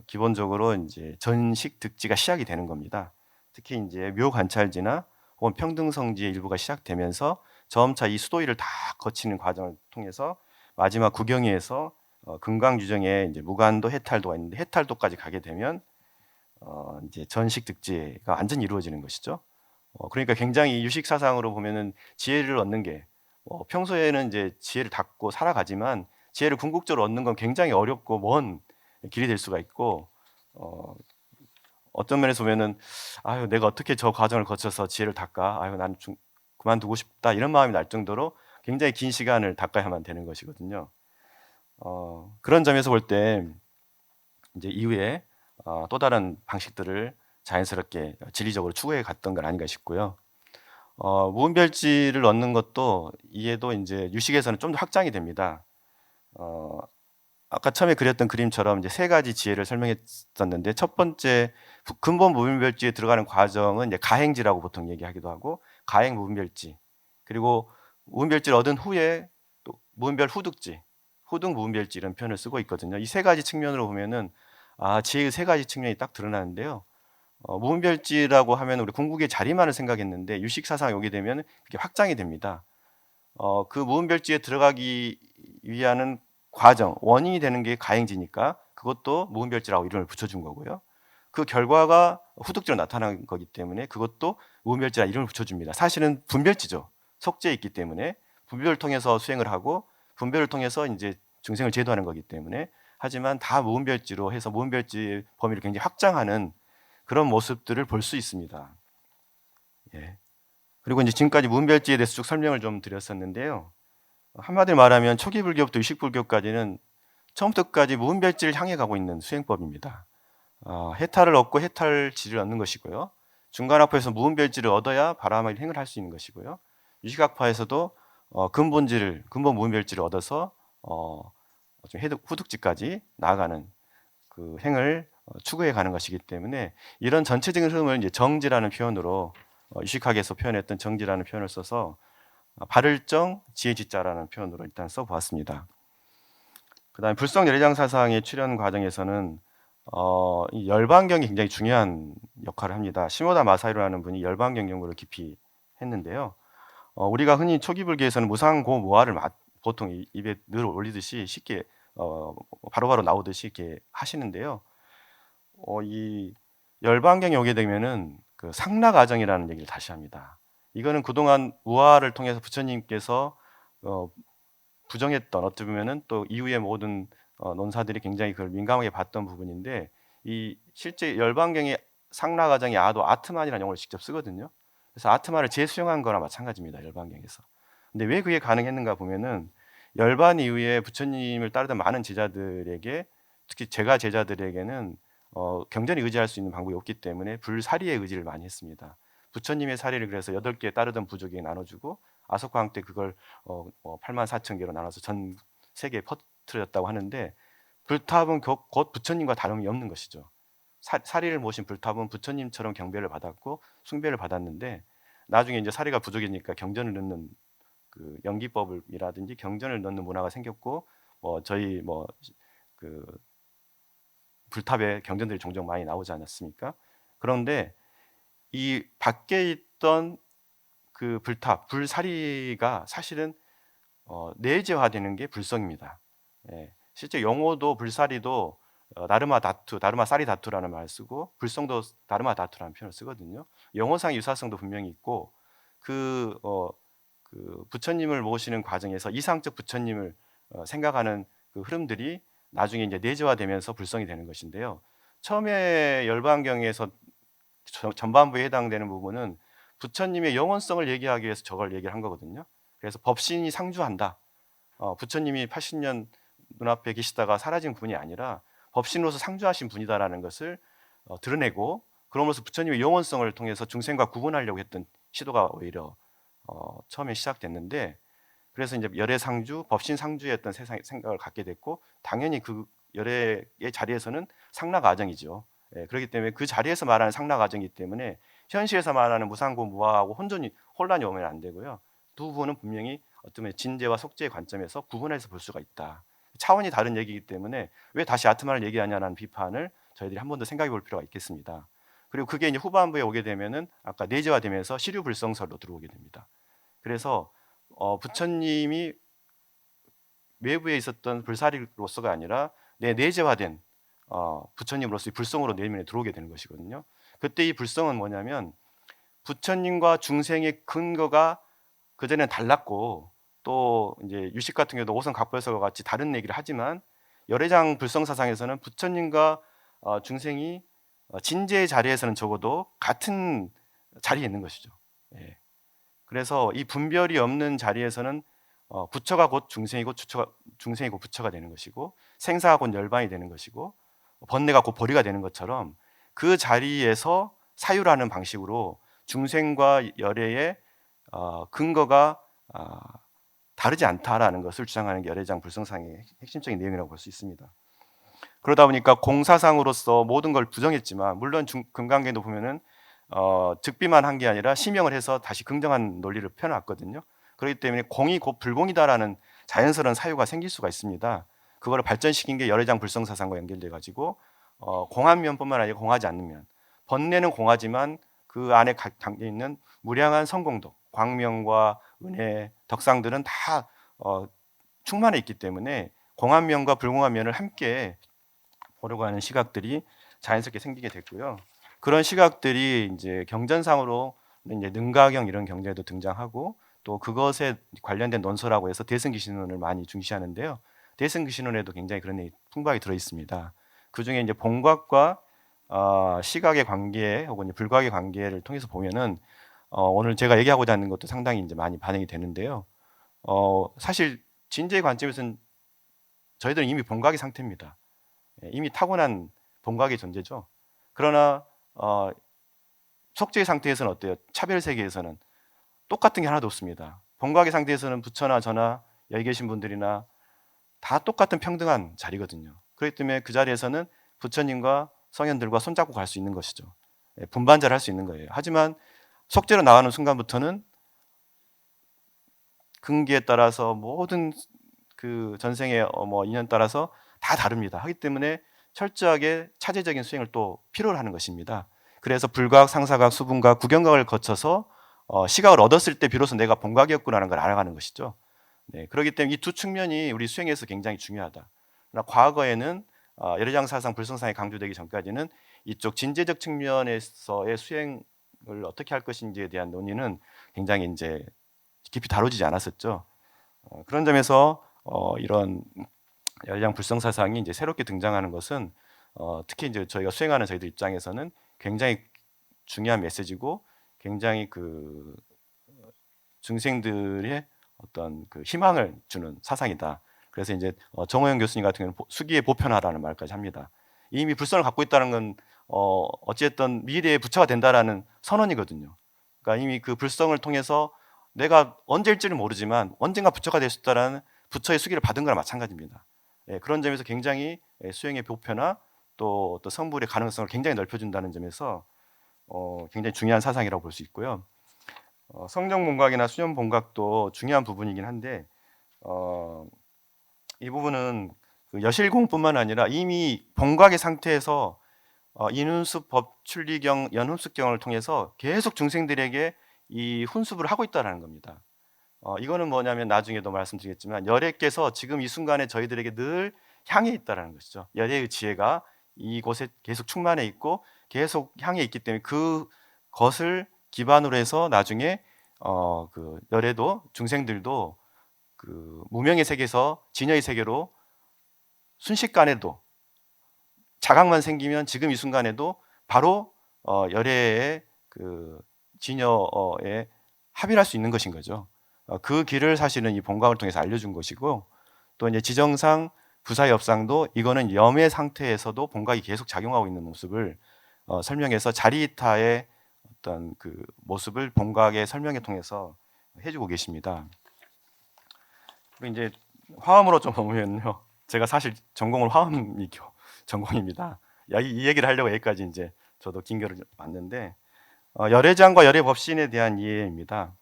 기본적으로 이제 전식 득지가 시작이 되는 겁니다. 특히 이제 묘관찰지나 혹은 평등성지의 일부가 시작되면서 점차 이 수도위를 다 거치는 과정을 통해서 마지막 구경위에서 금강유정에 이제 무간도 해탈도가 있는데 해탈도까지 가게 되면 이제 전식 득지가 완전히 이루어지는 것이죠. 그러니까 굉장히 유식 사상으로 보면은 지혜를 얻는 게 평소에는 이제 지혜를 닦고 살아가지만 지혜를 궁극적으로 얻는 건 굉장히 어렵고 먼 길이 될 수가 있고 어떤 면에서 보면은 아유 내가 어떻게 저 과정을 거쳐서 지혜를 닦아 아유 난 그만두고 싶다 이런 마음이 날 정도로 굉장히 긴 시간을 닦아야만 되는 것이거든요. 그런 점에서 볼 때 이제 이후에 또 다른 방식들을 자연스럽게 진리적으로 추구해 갔던 건 아닌가 싶고요. 무분별지를 얻는 것도 이해도 이제 유식에서는 좀 더 확장이 됩니다. 아까 처음에 그렸던 그림처럼 이제 3가지 지혜를 설명했었는데 첫 번째 근본 무분별지에 들어가는 과정은 이제 가행지라고 보통 얘기하기도 하고 가행 무분별지 그리고 무분별지를 얻은 후에 또 무분별 후득지, 후득 무분별지 이런 표현을 쓰고 있거든요. 이 3가지 측면으로 보면은 지혜의 3가지 측면이 딱 드러나는데요. 무분별지라고 하면 우리 궁극의 자리만을 생각했는데 유식 사상에 오게 되면 그게 확장이 됩니다. 그 무분별지에 들어가기 위한 과정, 원인이 되는 게 가행지니까 그것도 무분별지라고 이름을 붙여준 거고요. 그 결과가 후득지로 나타난 거기 때문에 그것도 무분별지라는 이름을 붙여줍니다. 사실은 분별지죠. 속죄에 있기 때문에 분별을 통해서 수행을 하고 분별을 통해서 이제 중생을 제도하는 거기 때문에 하지만 다 무분별지로 해서 무분별지 범위를 굉장히 확장하는 그런 모습들을 볼 수 있습니다. 예. 그리고 이제 지금까지 무분별지에 대해서 쭉 설명을 좀 드렸었는데요. 한마디로 말하면 초기 불교부터 유식 불교까지는 처음부터 끝까지 무분별지를 향해 가고 있는 수행법입니다. 해탈을 얻고 해탈지를 얻는 것이고요. 중간학파에서 무분별지를 얻어야 바라마의 행을 할 수 있는 것이고요. 유식학파에서도 근본 무분별지를 얻어서 후득지까지 나아가는 그 행을 추구해 가는 것이기 때문에 이런 전체적인 흐름을 이제 정지라는 표현으로 유식학에서 표현했던 정지라는 표현을 써서 발을정 지혜지자라는 표현으로 일단 써보았습니다. 그다음에 불성 열애장 사상의 출현 과정에서는 이 열반경이 굉장히 중요한 역할을 합니다. 시모다 마사이로라는 분이 열반경 연구를 깊이 했는데요. 우리가 흔히 초기 불교에서는 무상고모아를 보통 입에 늘 올리듯이 쉽게 바로바로 나오듯이 이렇게 하시는데요. 이 열반경에 오게 되면은 그 상락아정이라는 얘기를 다시 합니다. 이거는 그동안 우화를 통해서 부처님께서 부정했던 어떻게 보면은 또 이후의 모든 논사들이 굉장히 그걸 민감하게 봤던 부분인데 이 실제 열반경의 상락아정이 아트만이라는 용어를 직접 쓰거든요. 그래서 아트만을 재수용한 거나 마찬가지입니다. 열반경에서. 근데 왜 그게 가능했는가 보면은 열반 이후에 부처님을 따르던 많은 제자들에게 특히 제가 제자들에게는 경전히 의지할 수 있는 방법이 없기 때문에 불사리의 의지를 많이 했습니다. 부처님의 사리를 그래서 8개 따르던 부족에게 나눠주고 아석황 때 그걸 84,000개로 나눠서 전 세계에 퍼뜨렸다고 하는데 불탑은 곧 부처님과 다름이 없는 것이죠. 사리를 모신 불탑은 부처님처럼 경배를 받았고 숭배를 받았는데 나중에 이제 사리가 부족이니까 경전을 넣는 그 연기법이라든지 경전을 넣는 문화가 생겼고 저희 그 불탑에 경전들이 종종 많이 나오지 않았습니까? 그런데 이 밖에 있던 그 불탑, 불사리가 사실은 내재화되는 게 불성입니다. 예, 실제 영어도 불사리도 나르마 다투, 나르마 사리 다투라는 말을 쓰고 불성도 나르마 다투라는 표현을 쓰거든요. 영어상 유사성도 분명히 있고 그 부처님을 모시는 과정에서 이상적 부처님을 생각하는 그 흐름들이 나중에 이제 내재화되면서 불성이 되는 것인데요. 처음에 열반경에서 전반부에 해당되는 부분은 부처님의 영원성을 얘기하기 위해서 저걸 얘기를 한 거거든요. 그래서 법신이 상주한다. 부처님이 80년 눈앞에 계시다가 사라진 분이 아니라 법신으로서 상주하신 분이다라는 것을 드러내고, 그러면서 부처님의 영원성을 통해서 중생과 구분하려고 했던 시도가 오히려 처음에 시작됐는데, 그래서 이제 열애상주, 법신상주의 어떤 생각을 갖게 됐고, 당연히 그 열애의 자리에서는 상락아정이죠. 예, 그렇기 때문에 그 자리에서 말하는 상락아정이기 때문에 현실에서 말하는 무상고 무아하고 혼란이 오면 안 되고요. 두 부분은 분명히 어떤 진재와 속재의 관점에서 구분해서 볼 수가 있다. 차원이 다른 얘기이기 때문에 왜 다시 아트만을 얘기하냐는 비판을 저희들이 한 번 더 생각해 볼 필요가 있겠습니다. 그리고 그게 이제 후반부에 오게 되면은 아까 내재화되면서 시류불성설로 들어오게 됩니다. 그래서 부처님이 외부에 있었던 불사리로서가 아니라 내재화된 부처님으로서의 불성으로 내면에 들어오게 되는 것이거든요. 그때 이 불성은 뭐냐면 부처님과 중생의 근거가 그전에는 달랐고, 또 이제 유식 같은 경우도 오성 각별설과 같이 다른 얘기를 하지만 열애장 불성사상에서는 부처님과 중생이 진재의 자리에서는 적어도 같은 자리에 있는 것이죠. 예. 그래서 이 분별이 없는 자리에서는 부처가 곧 중생이고 중생이 곧 부처가 되는 것이고, 생사가 곧 열반이 되는 것이고, 번뇌가 곧 보리가 되는 것처럼 그 자리에서 사유라는 방식으로 중생과 열애의 근거가 다르지 않다라는 것을 주장하는 게 열애장 불성상의 핵심적인 내용이라고 볼 수 있습니다. 그러다 보니까 공사상으로서 모든 걸 부정했지만, 물론 금강경도 보면은 즉비만 한 게 아니라 심형을 해서 다시 긍정한 논리를 펴놨거든요. 그렇기 때문에 공이 곧 불공이다라는 자연스러운 사유가 생길 수가 있습니다. 그거를 발전시킨 게 열애장 불성사상과 연결돼 가지고 공한 면뿐만 아니라 공하지 않는 면, 번뇌는 공하지만 그 안에 담겨 있는 무량한 성공덕, 광명과 은혜, 덕상들은 다 충만해 있기 때문에 공한 면과 불공한 면을 함께 보려고 하는 시각들이 자연스럽게 생기게 됐고요. 그런 시각들이 이제 경전상으로 이제 능가경 이런 경전에도 등장하고, 또 그것에 관련된 논설하고 해서 대승기신론을 많이 중시하는데요. 대승기신론에도 굉장히 그런 내용이 풍부하게 들어 있습니다. 그 중에 이제 본각과 시각의 관계 혹은 불각의 관계를 통해서 보면은 오늘 제가 얘기하고자 하는 것도 상당히 이제 많이 반영이 되는데요. 사실 진재의 관점에서는 저희들은 이미 본각의 상태입니다. 이미 타고난 본각의 존재죠. 그러나 속죄의 상태에서는 어때요? 차별 세계에서는 똑같은 게 하나도 없습니다. 본각의 상태에서는 부처나 저나 여기 계신 분들이나 다 똑같은 평등한 자리거든요. 그렇기 때문에 그 자리에서는 부처님과 성현들과 손잡고 갈 수 있는 것이죠. 분반자를 할 수 있는 거예요. 하지만 속죄로 나가는 순간부터는 근기에 따라서 모든 그 전생의 인연 따라서 다 다릅니다. 하기 때문에 철저하게 차제적인 수행을 또 필요로 하는 것입니다. 그래서 불각, 상사각, 수분각, 구경각을 거쳐서 시각을 얻었을 때 비로소 내가 본각이었구나라는 걸 알아가는 것이죠. 네, 그렇기 때문에 이 두 측면이 우리 수행에서 굉장히 중요하다. 그러나 과거에는 열애장사상 불성상이 강조되기 전까지는 이쪽 진재적 측면에서의 수행을 어떻게 할 것인지에 대한 논의는 굉장히 이제 깊이 다뤄지지 않았었죠. 그런 점에서 이런 열량 불성사상이 이제 새롭게 등장하는 것은 특히 이제 저희가 수행하는 저희들 입장에서는 굉장히 중요한 메시지고, 굉장히 그 중생들의 어떤 그 희망을 주는 사상이다. 그래서 이제 정호영 교수님 같은 경우는 수기의 보편화라는 말까지 합니다. 이미 불성을 갖고 있다는 건 어찌됐든 미래의 부처가 된다라는 선언이거든요. 그러니까 이미 그 불성을 통해서 내가 언제일지는 모르지만 언젠가 부처가 될 수 있다라는 부처의 수기를 받은 거랑 마찬가지입니다. 그런 점에서 굉장히 수행의 보편화, 또 성불의 가능성을 굉장히 넓혀준다는 점에서 굉장히 중요한 사상이라고 볼 수 있고요. 성정 본각이나 수녀 본각도 중요한 부분이긴 한데 이 부분은 그 여실공뿐만 아니라 이미 본각의 상태에서 인훈습 법출리경 연훈습경을 통해서 계속 중생들에게 이 훈습을 하고 있다는 겁니다. 이거는 뭐냐면 나중에도 말씀드리겠지만 열애께서 지금 이 순간에 저희들에게 늘 향해 있다는 것이죠. 열애의 지혜가 이곳에 계속 충만해 있고 계속 향해 있기 때문에 그것을 기반으로 해서 나중에 그 열애도 중생들도 그 무명의 세계에서 진여의 세계로 순식간에도 자각만 생기면 지금 이 순간에도 바로 열애의 그 진여에 합일할 수 있는 것인 거죠. 그 길을 사실은 이 본각을 통해서 알려준 것이고 또 이제 지정상 부사엽상도 이거는 염의 상태에서도 본각이 계속 작용하고 있는 모습을 설명해서 자리타의 어떤 그 모습을 본각의 설명에 통해서 해주고 계십니다. 그리고 이제 화엄으로 좀 보면요, 제가 사실 전공은 화엄이 전공입니다. 이 얘기를 하려고 여기까지 이제 저도 긴결을 왔는데 열애장과 열애법신에 대한 이해입니다.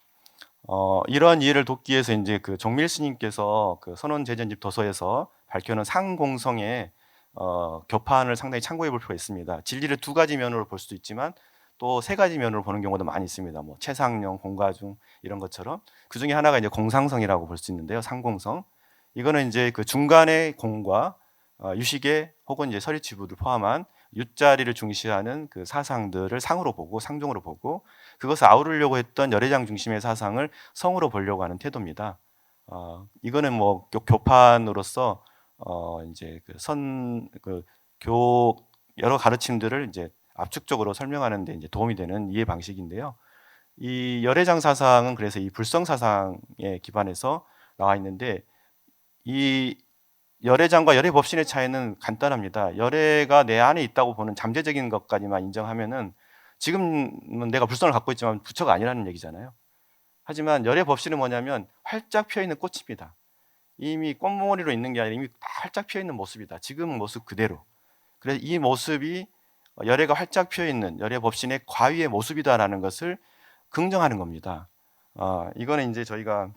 이러한 이해를 돕기 위해서 이제 그 종밀 스님께서 그 선원제전집 도서에서 밝혀놓은 상공성의 교판을 상당히 참고해 볼 필요가 있습니다. 진리를 두 가지 면으로 볼 수도 있지만 또 세 가지 면으로 보는 경우도 많이 있습니다. 뭐 최상령, 공과중 이런 것처럼 그 중에 하나가 이제 공상성이라고 볼 수 있는데요. 상공성. 이거는 이제 그 중간의 공과 유식의 혹은 이제 서리치부를 포함한 유자리를 중시하는 그 사상들을 상으로 보고 상종으로 보고 그것을 아우르려고 했던 열애장 중심의 사상을 성으로 보려고 하는 태도입니다. 이거는 뭐 교판으로서 이제 교 여러 가르침들을 이제 압축적으로 설명하는 데 이제 도움이 되는 이해 방식인데요. 이 열애장 사상은 그래서 이 불성 사상에 기반해서 나와 있는데 이 열애장과 열애법신의 차이는 간단합니다. 열애가 내 안에 있다고 보는 잠재적인 것까지만 인정하면은 지금은 내가 불성을 갖고 있지만 부처가 아니라는 얘기잖아요. 하지만 열애법신은 뭐냐면 활짝 피어 있는 꽃입니다. 이미 꽃머리로 있는 게 아니라 이미 다 활짝 피어 있는 모습이다. 지금 모습 그대로. 그래서 이 모습이 열애가 활짝 피어 있는 열애법신의 과위의 모습이다라는 것을 긍정하는 겁니다. 이거는 이제 저희가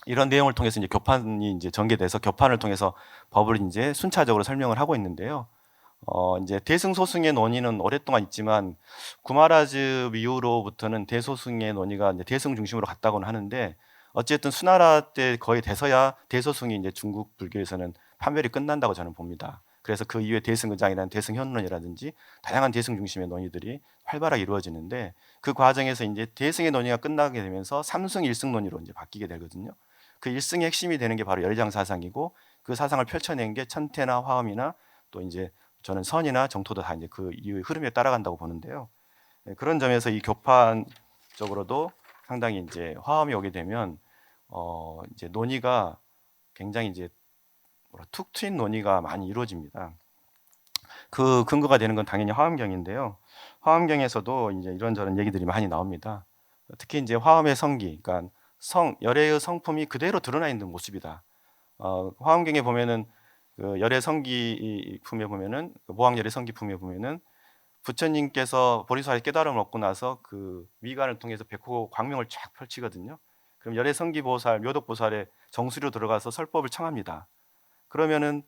이런 내용을 통해서 이제 교판이 이제 전개돼서 교판을 통해서 법을 이제 순차적으로 설명을 하고 있는데요. 이제 대승소승의 논의는 오랫동안 있지만 구마라즈 이후로부터는 대소승의 논의가 이제 대승 중심으로 갔다고는 하는데 어쨌든 수나라 때 거의 돼서야 대소승이 이제 중국 불교에서는 판별이 끝난다고 저는 봅니다. 그래서 그 이후에 대승의장이라는 대승현론이라든지 다양한 대승 중심의 논의들이 활발하게 이루어지는데 그 과정에서 이제 대승의 논의가 끝나게 되면서 삼승 일승 논의로 이제 바뀌게 되거든요. 그 일승의 핵심이 되는 게 바로 열애장 사상이고 그 사상을 펼쳐낸 게 천태나 화엄이나 또 이제 저는 선이나 정토도 다 이제 그 이후의 흐름에 따라간다고 보는데요. 그런 점에서 이 교판적으로도 상당히 이제 화엄이 오게 되면 이제 논의가 굉장히 이제 툭 트인 논의가 많이 이루어집니다. 그 근거가 되는 건 당연히 화엄경인데요. 화엄경에서도 이제 이런저런 얘기들이 많이 나옵니다. 특히 이제 화엄의 성기, 그러니까 열애의 성품이 그대로 드러나 있는 모습이다. 화엄경에 보면은 그 열애 성기품에 보면은 모학열애 성기품에 보면은 부처님께서 보리사의 깨달음을 얻고 나서 그 미간을 통해서 백호 광명을 쫙 펼치거든요. 그럼 열애 성기보살, 묘덕보살의 정수리로 들어가서 설법을 청합니다. 그러면은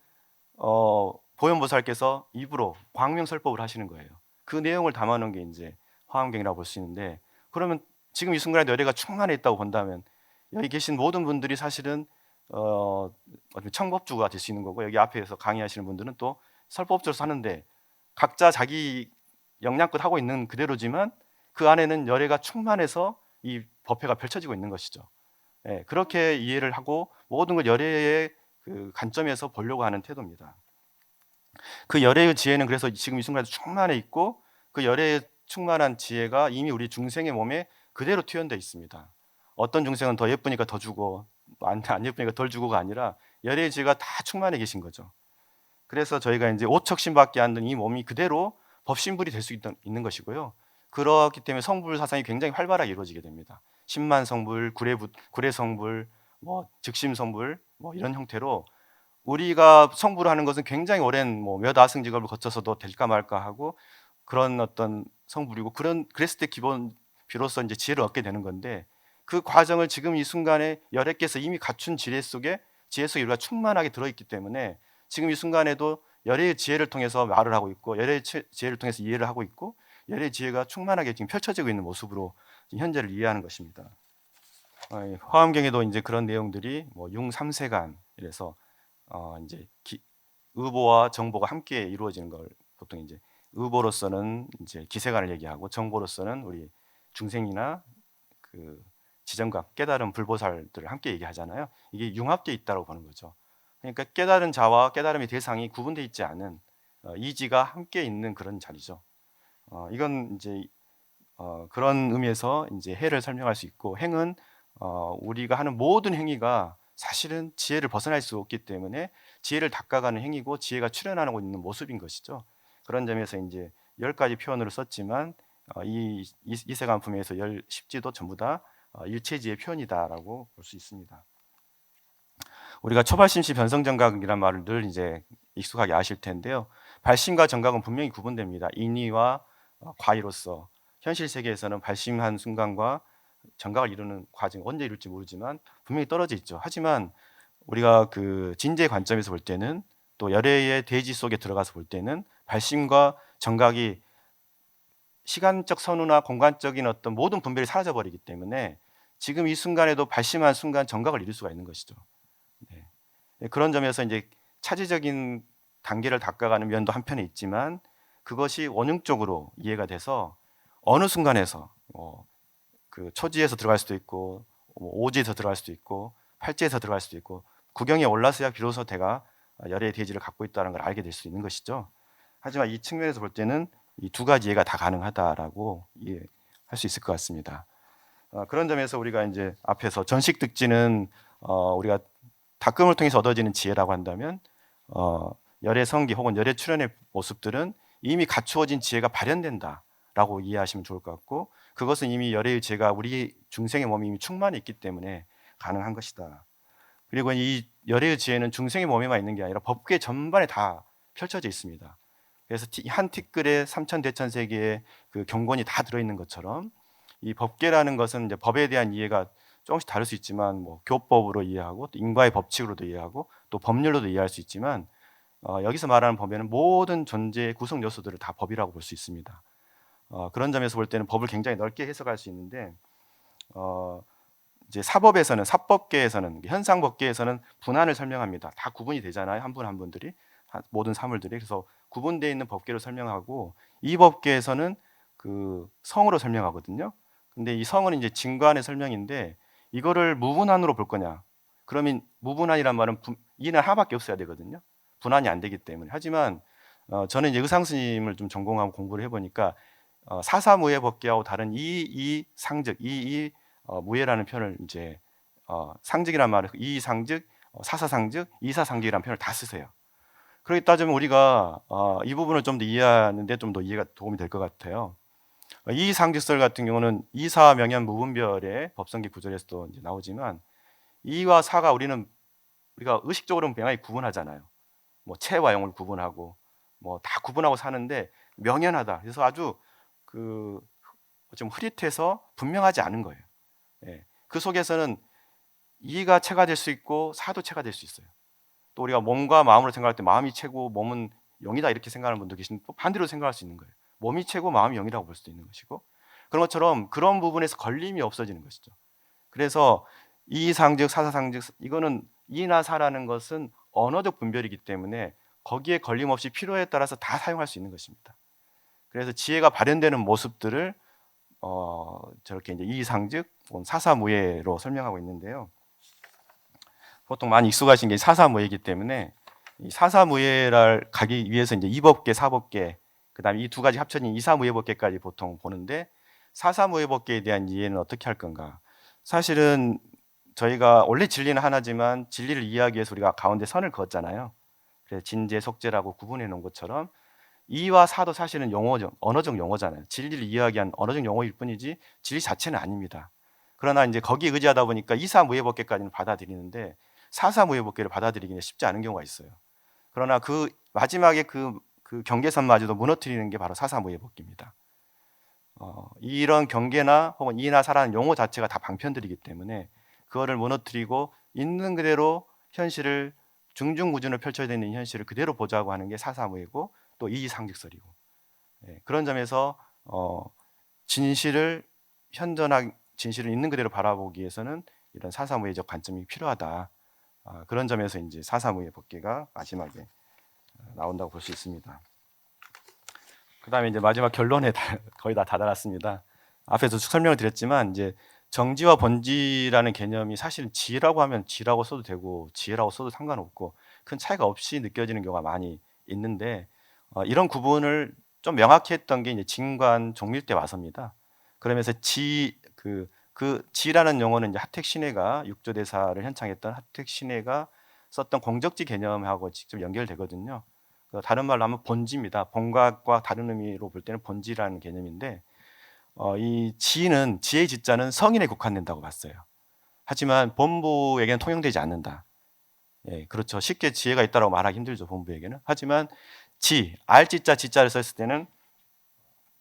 보현보살께서 입으로 광명설법을 하시는 거예요. 그 내용을 담아놓은 게 이제 화엄경이라고 볼 수 있는데 그러면 지금 이 순간에 열애가 충만해 있다고 본다면 여기 계신 모든 분들이 사실은 청법주가 될 수 있는 거고 여기 앞에서 강의하시는 분들은 또 설법주로서 하는데 각자 자기 역량껏 하고 있는 그대로지만 그 안에는 열애가 충만해서 이 법회가 펼쳐지고 있는 것이죠. 예, 그렇게 이해를 하고 모든 걸 열애의 그 관점에서 보려고 하는 태도입니다. 그 열애의 지혜는 그래서 지금 이 순간에 충만해 있고 그 열애의 충만한 지혜가 이미 우리 중생의 몸에 그대로 투현되어 있습니다. 어떤 중생은 더 예쁘니까 더 주고 안 예쁘니까 덜 주고가 아니라 열애의 지혜가 다 충만해 계신 거죠. 그래서 저희가 이제 5척신밖에 안 된 이 몸이 그대로 법신불이 될 수 있는 것이고요. 그렇기 때문에 성불 사상이 굉장히 활발하게 이루어지게 됩니다. 10만 성불, 구례 성불, 뭐 즉심 성불, 뭐 이런 형태로 우리가 성불을 하는 것은 굉장히 오랜 뭐 몇 아승직업을 거쳐서도 될까 말까 하고 그런 어떤 성불이고 그랬을 때 기본 비로소 이제 지혜를 얻게 되는 건데 그 과정을 지금 이 순간에 열애께서 이미 갖춘 지혜 속에 우리가 충만하게 들어있기 때문에 지금 이 순간에도 열애의 지혜를 통해서 말을 하고 있고 열애의 지혜를 통해서 이해를 하고 있고 열애의 지혜가 충만하게 지금 펼쳐지고 있는 모습으로 지금 현재를 이해하는 것입니다. 화엄경에도 이제 그런 내용들이 뭐 융삼세간 이래서 이제 의보와 정보가 함께 이루어지는 걸 보통 이제 의보로서는 이제 기세간을 얘기하고 정보로서는 우리 중생이나 그 지정각 깨달은 불보살들을 함께 얘기하잖아요. 이게 융합되어 있다고 보는 거죠. 그러니까 깨달은 자와 깨달음의 대상이 구분되어 있지 않은 이지가 함께 있는 그런 자리죠. 이건 이제 그런 의미에서 이제 해를 설명할 수 있고 행은 우리가 하는 모든 행위가 사실은 지혜를 벗어날 수 없기 때문에 지혜를 닦아가는 행위고 지혜가 출현하고 있는 모습인 것이죠. 그런 점에서 이제 10가지 표현으로 썼지만 이 이세간품에서 10지도 전부 다 일체지의 표현이다라고 볼 수 있습니다. 우리가 초발심시 변성정각이란 말을 늘 이제 익숙하게 아실 텐데요. 발심과 정각은 분명히 구분됩니다. 인의와 과의로서 현실 세계에서는 발심한 순간과 정각을 이루는 과정이 언제 이룰지 모르지만 분명히 떨어져 있죠. 하지만 우리가 그 진재의 관점에서 볼 때는 또 열애의 대지 속에 들어가서 볼 때는 발심과 정각이 시간적 선우나 공간적인 어떤 모든 분별이 사라져 버리기 때문에 지금 이 순간에도 발심한 순간 정각을 이룰 수가 있는 것이죠. 네. 그런 점에서 이제 차지적인 단계를 닦아가는 면도 한편에 있지만 그것이 원흉적으로 이해가 돼서 어느 순간에서 그 초지에서 들어갈 수도 있고 오지에서 들어갈 수도 있고 팔지에서 들어갈 수도 있고 구경에 올라서야 비로소 내가 열애의 대지를 갖고 있다는 걸 알게 될 수 있는 것이죠. 하지만 이 측면에서 볼 때는 이 두 가지 이해가 다 가능하다라고 이해할 수 있을 것 같습니다. 그런 점에서 우리가 이제 앞에서 전식득지는 우리가 닦음을 통해서 얻어지는 지혜라고 한다면 열애 성기 혹은 열애 출현의 모습들은 이미 갖추어진 지혜가 발현된다라고 이해하시면 좋을 것 같고 그것은 이미 열애의 지혜가 우리 중생의 몸이 이미 충만히 있기 때문에 가능한 것이다. 그리고 이 열애의 지혜는 중생의 몸에만 있는 게 아니라 법계 전반에 다 펼쳐져 있습니다. 그래서 한 티끌에 삼천대천세계의 그 경건이 다 들어있는 것처럼 이 법계라는 것은 이제 법에 대한 이해가 조금씩 다를 수 있지만 뭐 교법으로 이해하고 또 인과의 법칙으로도 이해하고 또 법률로도 이해할 수 있지만 여기서 말하는 법에는 모든 존재의 구성 요소들을 다 법이라고 볼 수 있습니다. 그런 점에서 볼 때는 법을 굉장히 넓게 해석할 수 있는데 이제 사법에서는 사법계에서는 현상법계에서는 분한을 설명합니다. 다 구분이 되잖아요. 한 분 한 분들이 모든 사물들이 그래서 구분되어 있는 법계로 설명하고 이 법계에서는 그 성으로 설명하거든요. 근데 이 성은 이제 진관의 설명인데 이거를 무분한으로 볼 거냐? 그러면 무분한이란 말은 이는 하나밖에 없어야 되거든요. 분한이 안 되기 때문에. 하지만 저는 이제 의상 스님을 좀 전공하고 공부를 해보니까 사사무예 법계하고 다른 이 상즉 무예라는 표현을 이제 상즉이란 말을 이 상즉 사사상즉 이사상즉이라는 표현을 다 쓰세요. 그렇게 따지면 우리가 이 부분을 좀 더 이해하는데 좀 더 이해가 도움이 될 것 같아요. 이 상직설 같은 경우는 이사 명현 무분별의 법성기 구절에서도 이제 나오지만 이와 사가 우리가 의식적으로는 명확히 구분하잖아요. 뭐 체와 영을 구분하고 뭐 다 구분하고 사는데 명현하다. 그래서 아주 좀 흐릿해서 분명하지 않은 거예요. 예. 그 속에서는 이가 체가 될 수 있고 사도 체가 될 수 있어요. 또 우리가 몸과 마음으로 생각할 때 마음이 체고 몸은 영이다 이렇게 생각하는 분도 계신데 또 반대로 생각할 수 있는 거예요. 몸이 체고 마음이 영이라고 볼 수도 있는 것이고 그런 것처럼 그런 부분에서 걸림이 없어지는 것이죠. 그래서 이상즉 사사상즉 이거는 이나 사라는 것은 언어적 분별이기 때문에 거기에 걸림 없이 필요에 따라서 다 사용할 수 있는 것입니다. 그래서 지혜가 발현되는 모습들을 저렇게 이제 이상즉 사사무예로 설명하고 있는데요. 보통 많이 익숙하신 게 사사무예이기 때문에 이 사사무예를 가기 위해서 이제 이법계, 사법계, 그다음에 이 두 가지 합쳐진 이사무예법계까지 보통 보는데 사사무예법계에 대한 이해는 어떻게 할 건가? 사실은 저희가 원래 진리는 하나지만 진리를 이해하기 위해서 우리가 가운데 선을 그었잖아요. 그래서 진재, 속재라고 구분해 놓은 것처럼 이와 사도 사실은 용어적, 언어적 용어잖아요. 진리를 이해하기 위한 언어적 용어일 뿐이지 진리 자체는 아닙니다. 그러나 이제 거기에 의지하다 보니까 이사무예법계까지는 받아들이는데 사사무예법계를 받아들이기는 쉽지 않은 경우가 있어요. 그러나 그 마지막에 그 경계선마저도 무너뜨리는 게 바로 사사무예법계입니다. 이런 경계나 혹은 이나 사라는 용어 자체가 다 방편들이기 때문에 그거를 무너뜨리고 있는 그대로 현실을 중중무진으로 펼쳐져 있는 현실을 그대로 보자고 하는 게 사사무예고 또 이지상직설이고, 그런 점에서 진실을 현존한 진실을 있는 그대로 바라보기 위해서는 이런 사사무예적 관점이 필요하다. 그런 점에서 이제 사사무예 법계가 마지막에 나온다고 볼 수 있습니다. 그다음에 이제 마지막 결론에 거의 다 다다랐습니다. 앞에서 쭉 설명을 드렸지만 이제 정지와 본지라는 개념이 사실은 지라고 하면 지라고 써도 되고 지혜라고 써도 상관없고 큰 차이가 없이 느껴지는 경우가 많이 있는데, 이런 구분을 좀 명확히 했던 게 이제 진관 종밀 때 와서입니다. 그러면서 그 지라는 용어는 이제 하택 신해가 육조 대사를 현창했던 하택 신해가 썼던 공적지 개념하고 직접 연결되거든요. 다른 말로 하면 본지입니다. 본각과 다른 의미로 볼 때는 본지라는 개념인데, 이 지는 지의 지자는 성인에 국한된다고 봤어요. 하지만 본부에게는 통용되지 않는다. 예, 그렇죠. 쉽게 지혜가 있다고 말하기 힘들죠, 본부에게는. 하지만 알지자 지자를 썼을 때는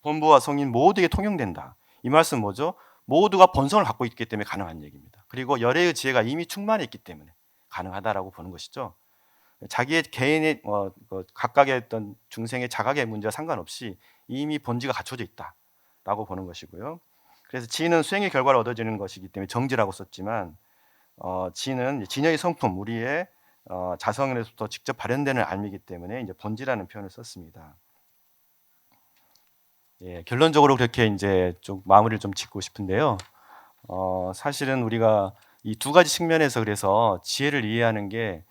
본부와 성인 모두에게 통용된다. 이 말씀은 뭐죠? 모두가 본성을 갖고 있기 때문에 가능한 얘기입니다. 그리고 열애의 지혜가 이미 충만해 있기 때문에 가능하다라고 보는 것이죠. 자기의 개인의 각각의 어떤 중생의 자각의 문제와 상관없이 이미 본지가 갖춰져 있다라고 보는 것이고요. 그래서 지는 수행의 결과로 얻어지는 것이기 때문에 정지라고 썼지만, 지는 진여의 성품, 우리의 자성에서부터 직접 발현되는 알미이기 때문에 이제 본지라는 표현을 썼습니다. 예, 결론적으로 그렇게 이제 좀 마무리를 좀 짓고 싶은데요. 사실은 우리가 이 두 가지 측면에서 그래서 지혜를 이해하는 게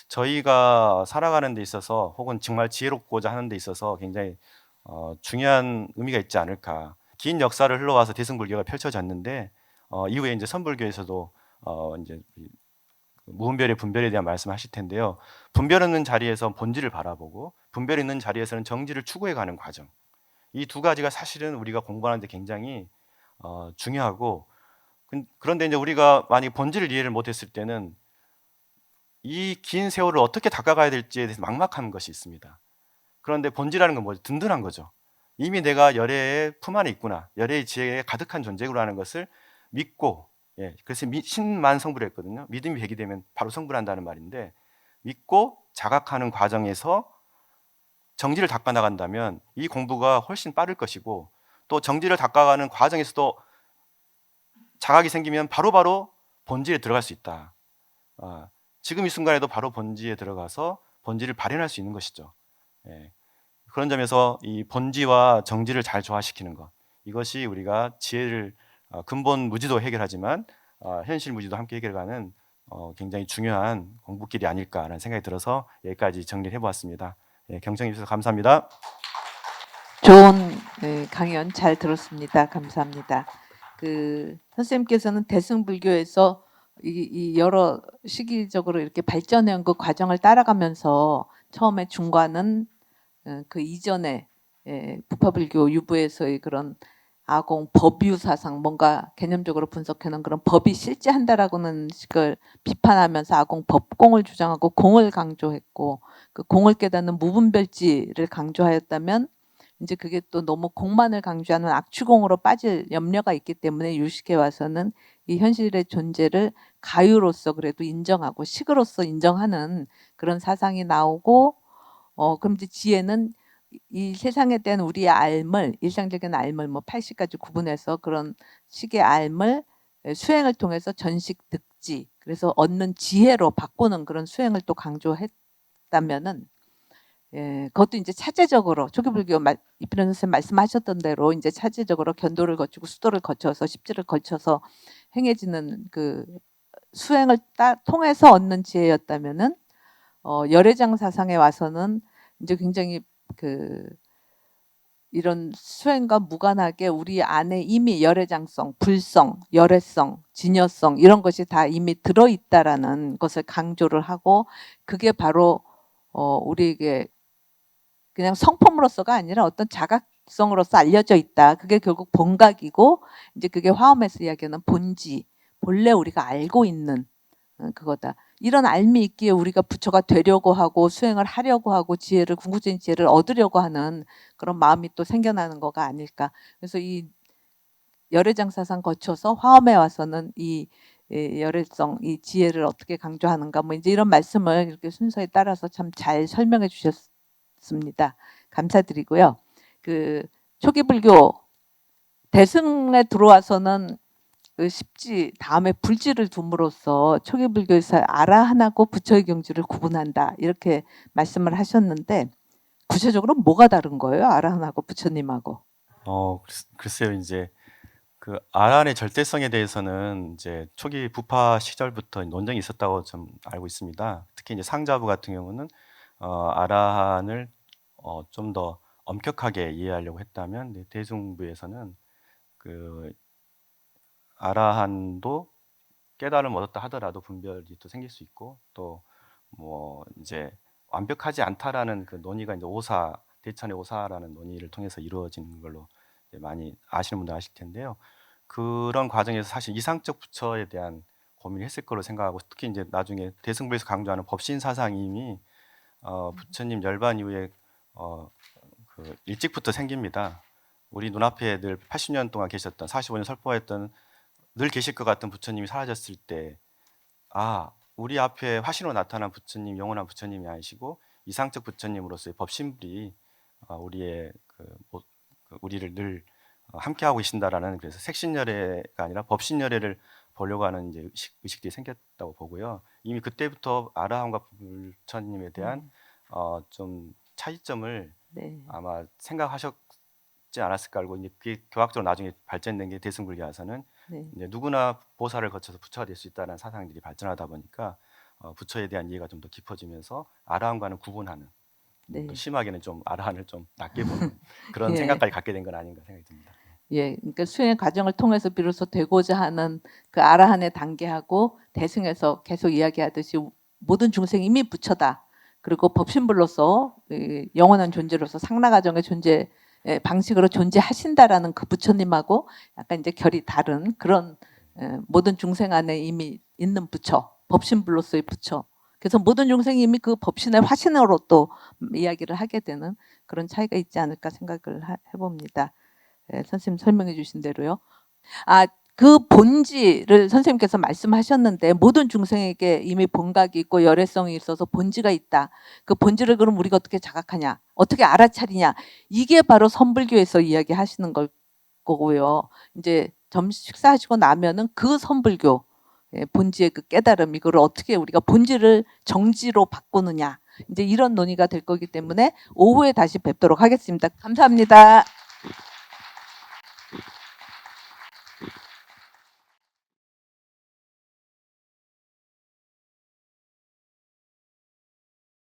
저희가 살아가는 데 있어서 혹은 정말 지혜롭고자 하는 데 있어서 굉장히 중요한 의미가 있지 않을까. 긴 역사를 흘러와서 대승불교가 펼쳐졌는데, 이후에 이제 선불교에서도 이제 무분별의 분별에 대한 말씀하실 텐데요. 분별 있는 자리에서 본질을 바라보고 분별 있는 자리에서는 정지를 추구해 가는 과정. 이 두 가지가 사실은 우리가 공부하는 데 굉장히 중요하고, 그런데 이제 우리가 만약 본질을 이해를 못했을 때는 이 긴 세월을 어떻게 닦아가야 될지에 대해서 막막한 것이 있습니다. 그런데 본질이라는 건 뭐죠? 든든한 거죠. 이미 내가 열애의 품 안에 있구나, 열애의 지혜에 가득한 존재구나라는 것을 믿고, 그래서 신만 성불을 했거든요. 믿음이 백이 되면 바로 성불한다는 말인데, 믿고 자각하는 과정에서 정지를 닦아 나간다면 이 공부가 훨씬 빠를 것이고, 또 정지를 닦아가는 과정에서도 자각이 생기면 바로바로 본질에 들어갈 수 있다. 지금 이 순간에도 바로 본지에 들어가서 본지를 발현할 수 있는 것이죠. 그런 점에서 이 본지와 정지를 잘 조화시키는 것, 이것이 우리가 지혜를 근본 무지도 해결하지만 현실 무지도 함께 해결하는 굉장히 중요한 공부길이 아닐까라는 생각이 들어서 여기까지 정리를 해보았습니다. 경청해 주셔서 감사합니다. 좋은 강연 잘 들었습니다. 감사합니다. 선생님께서는 대승불교에서 이 여러 시기적으로 이렇게 발전해온 그 과정을 따라가면서 처음에 중과는 그 이전에 부파불교 유부에서의 그런 아공 법유 사상, 뭔가 개념적으로 분석해놓은 그런 법이 실제한다라고는 식을 비판하면서 아공 법공을 주장하고 공을 강조했고, 그 공을 깨닫는 무분별지를 강조하였다면 이제 그게 또 너무 공만을 강조하는 악취공으로 빠질 염려가 있기 때문에 유식에 와서는 이 현실의 존재를 가유로서 그래도 인정하고 식으로서 인정하는 그런 사상이 나오고, 그럼 이제 지혜는 이 세상에 대한 우리의 알물, 일상적인 알물, 뭐 80가지 구분해서 그런 식의 알물 수행을 통해서 전식 득지, 그래서 얻는 지혜로 바꾸는 그런 수행을 또 강조했다면은, 그것도 이제 차제적으로 초기불교 이필현 선생님 말씀하셨던 대로 이제 차제적으로 견도를 거치고 수도를 거쳐서 십지를 거쳐서 행해지는 그 수행을 통해서 얻는 지혜였다면은, 열애장 사상에 와서는 이제 굉장히 이런 수행과 무관하게 우리 안에 이미 열애장성, 불성, 열애성, 진여성 이런 것이 다 이미 들어있다라는 것을 강조를 하고, 그게 바로 우리에게 그냥 성품으로서가 아니라 어떤 자각성으로서 알려져 있다. 그게 결국 본각이고, 이제 그게 화엄에서 이야기하는 본지, 본래 우리가 알고 있는 그거다. 이런 알미 있기에 우리가 부처가 되려고 하고 수행을 하려고 하고 궁극적인 지혜를 얻으려고 하는 그런 마음이 또 생겨나는 거가 아닐까. 그래서 이 열애장 사상 거쳐서 화엄에 와서는 이 열애성, 이 지혜를 어떻게 강조하는가, 뭐 이제 이런 말씀을 이렇게 순서에 따라서 참 잘 설명해 주셨습니다. 감사드리고요. 그 초기 불교 대승에 들어와서는 그 십지 다음에 불지를 둠으로써 초기 불교에서 아라한하고 부처의 경지를 구분한다 이렇게 말씀을 하셨는데 구체적으로 뭐가 다른 거예요? 아라한하고 부처님하고? 글쎄요, 이제 그 아란의 절대성에 대해서는 이제 초기 부파 시절부터 논쟁이 있었다고 좀 알고 있습니다. 특히 이제 상자부 같은 경우는 아라한을 좀 더 엄격하게 이해하려고 했다면 대승부에서는 그 아라한도 깨달음을 얻었다 하더라도 분별이 또 생길 수 있고 또 뭐 이제 완벽하지 않다라는 그 논의가 이제 오사 대천의 오사라는 논의를 통해서 이루어진 걸로 이제 많이 아시는 분들 아실 텐데요. 그런 과정에서 사실 이상적 부처에 대한 고민을 했을 거로 생각하고 특히 이제 나중에 대승부에서 강조하는 법신 사상이 이미 부처님 열반 이후에 그 일찍부터 생깁니다. 우리 눈앞에 늘 80년 동안 계셨던 45년 설법했던 늘 계실 것 같은 부처님이 사라졌을 때 우리 앞에 화신으로 나타난 부처님, 영원한 부처님이 아니시고 이상적 부처님으로서의 법신불이 우리의 우리를 늘 함께하고 계신다라는 그래서 색신열애가 아니라 법신열애를 보려고 하는 이제 의식들이 생겼다고 보고요. 이미 그때부터 아라함과 부처님에 대한 좀 차이점을 네. 아마 생각하셨지 않았을까 알고 이제 그게 교학적으로 나중에 발전된 게 대승불교에 와서는 네. 이제 누구나 보살을 거쳐서 부처가 될 수 있다는 사상들이 발전하다 보니까 부처에 대한 이해가 좀 더 깊어지면서 아라한과는 구분하는 네. 또 심하게는 좀 아라한을 좀 낮게 보는 그런 예. 생각까지 갖게 된 건 아닌가 생각이 듭니다. 예, 그러니까 수행 과정을 통해서 비로소 되고자 하는 그 아라한의 단계하고 대승에서 계속 이야기하듯이 모든 중생이 이미 부처다. 그리고 법신불로서 영원한 존재로서 상라가정의 존재 방식으로 존재하신다라는 그 부처님하고 약간 이제 결이 다른 그런 모든 중생 안에 이미 있는 부처, 법신불로서의 부처. 그래서 모든 중생이 이미 그 법신의 화신으로 또 이야기를 하게 되는 그런 차이가 있지 않을까 생각을 해봅니다. 선생님 설명해 주신 대로요. 그 본지를 선생님께서 말씀하셨는데 모든 중생에게 이미 본각이 있고 열애성이 있어서 본지가 있다. 그 본지를 그럼 우리가 어떻게 자각하냐? 어떻게 알아차리냐? 이게 바로 선불교에서 이야기하시는 걸 거고요. 이제 점심 식사하시고 나면은 그 선불교 본지의 그 깨달음 이거를 어떻게 우리가 본지를 정지로 바꾸느냐? 이제 이런 논의가 될 거기 때문에 오후에 다시 뵙도록 하겠습니다. 감사합니다.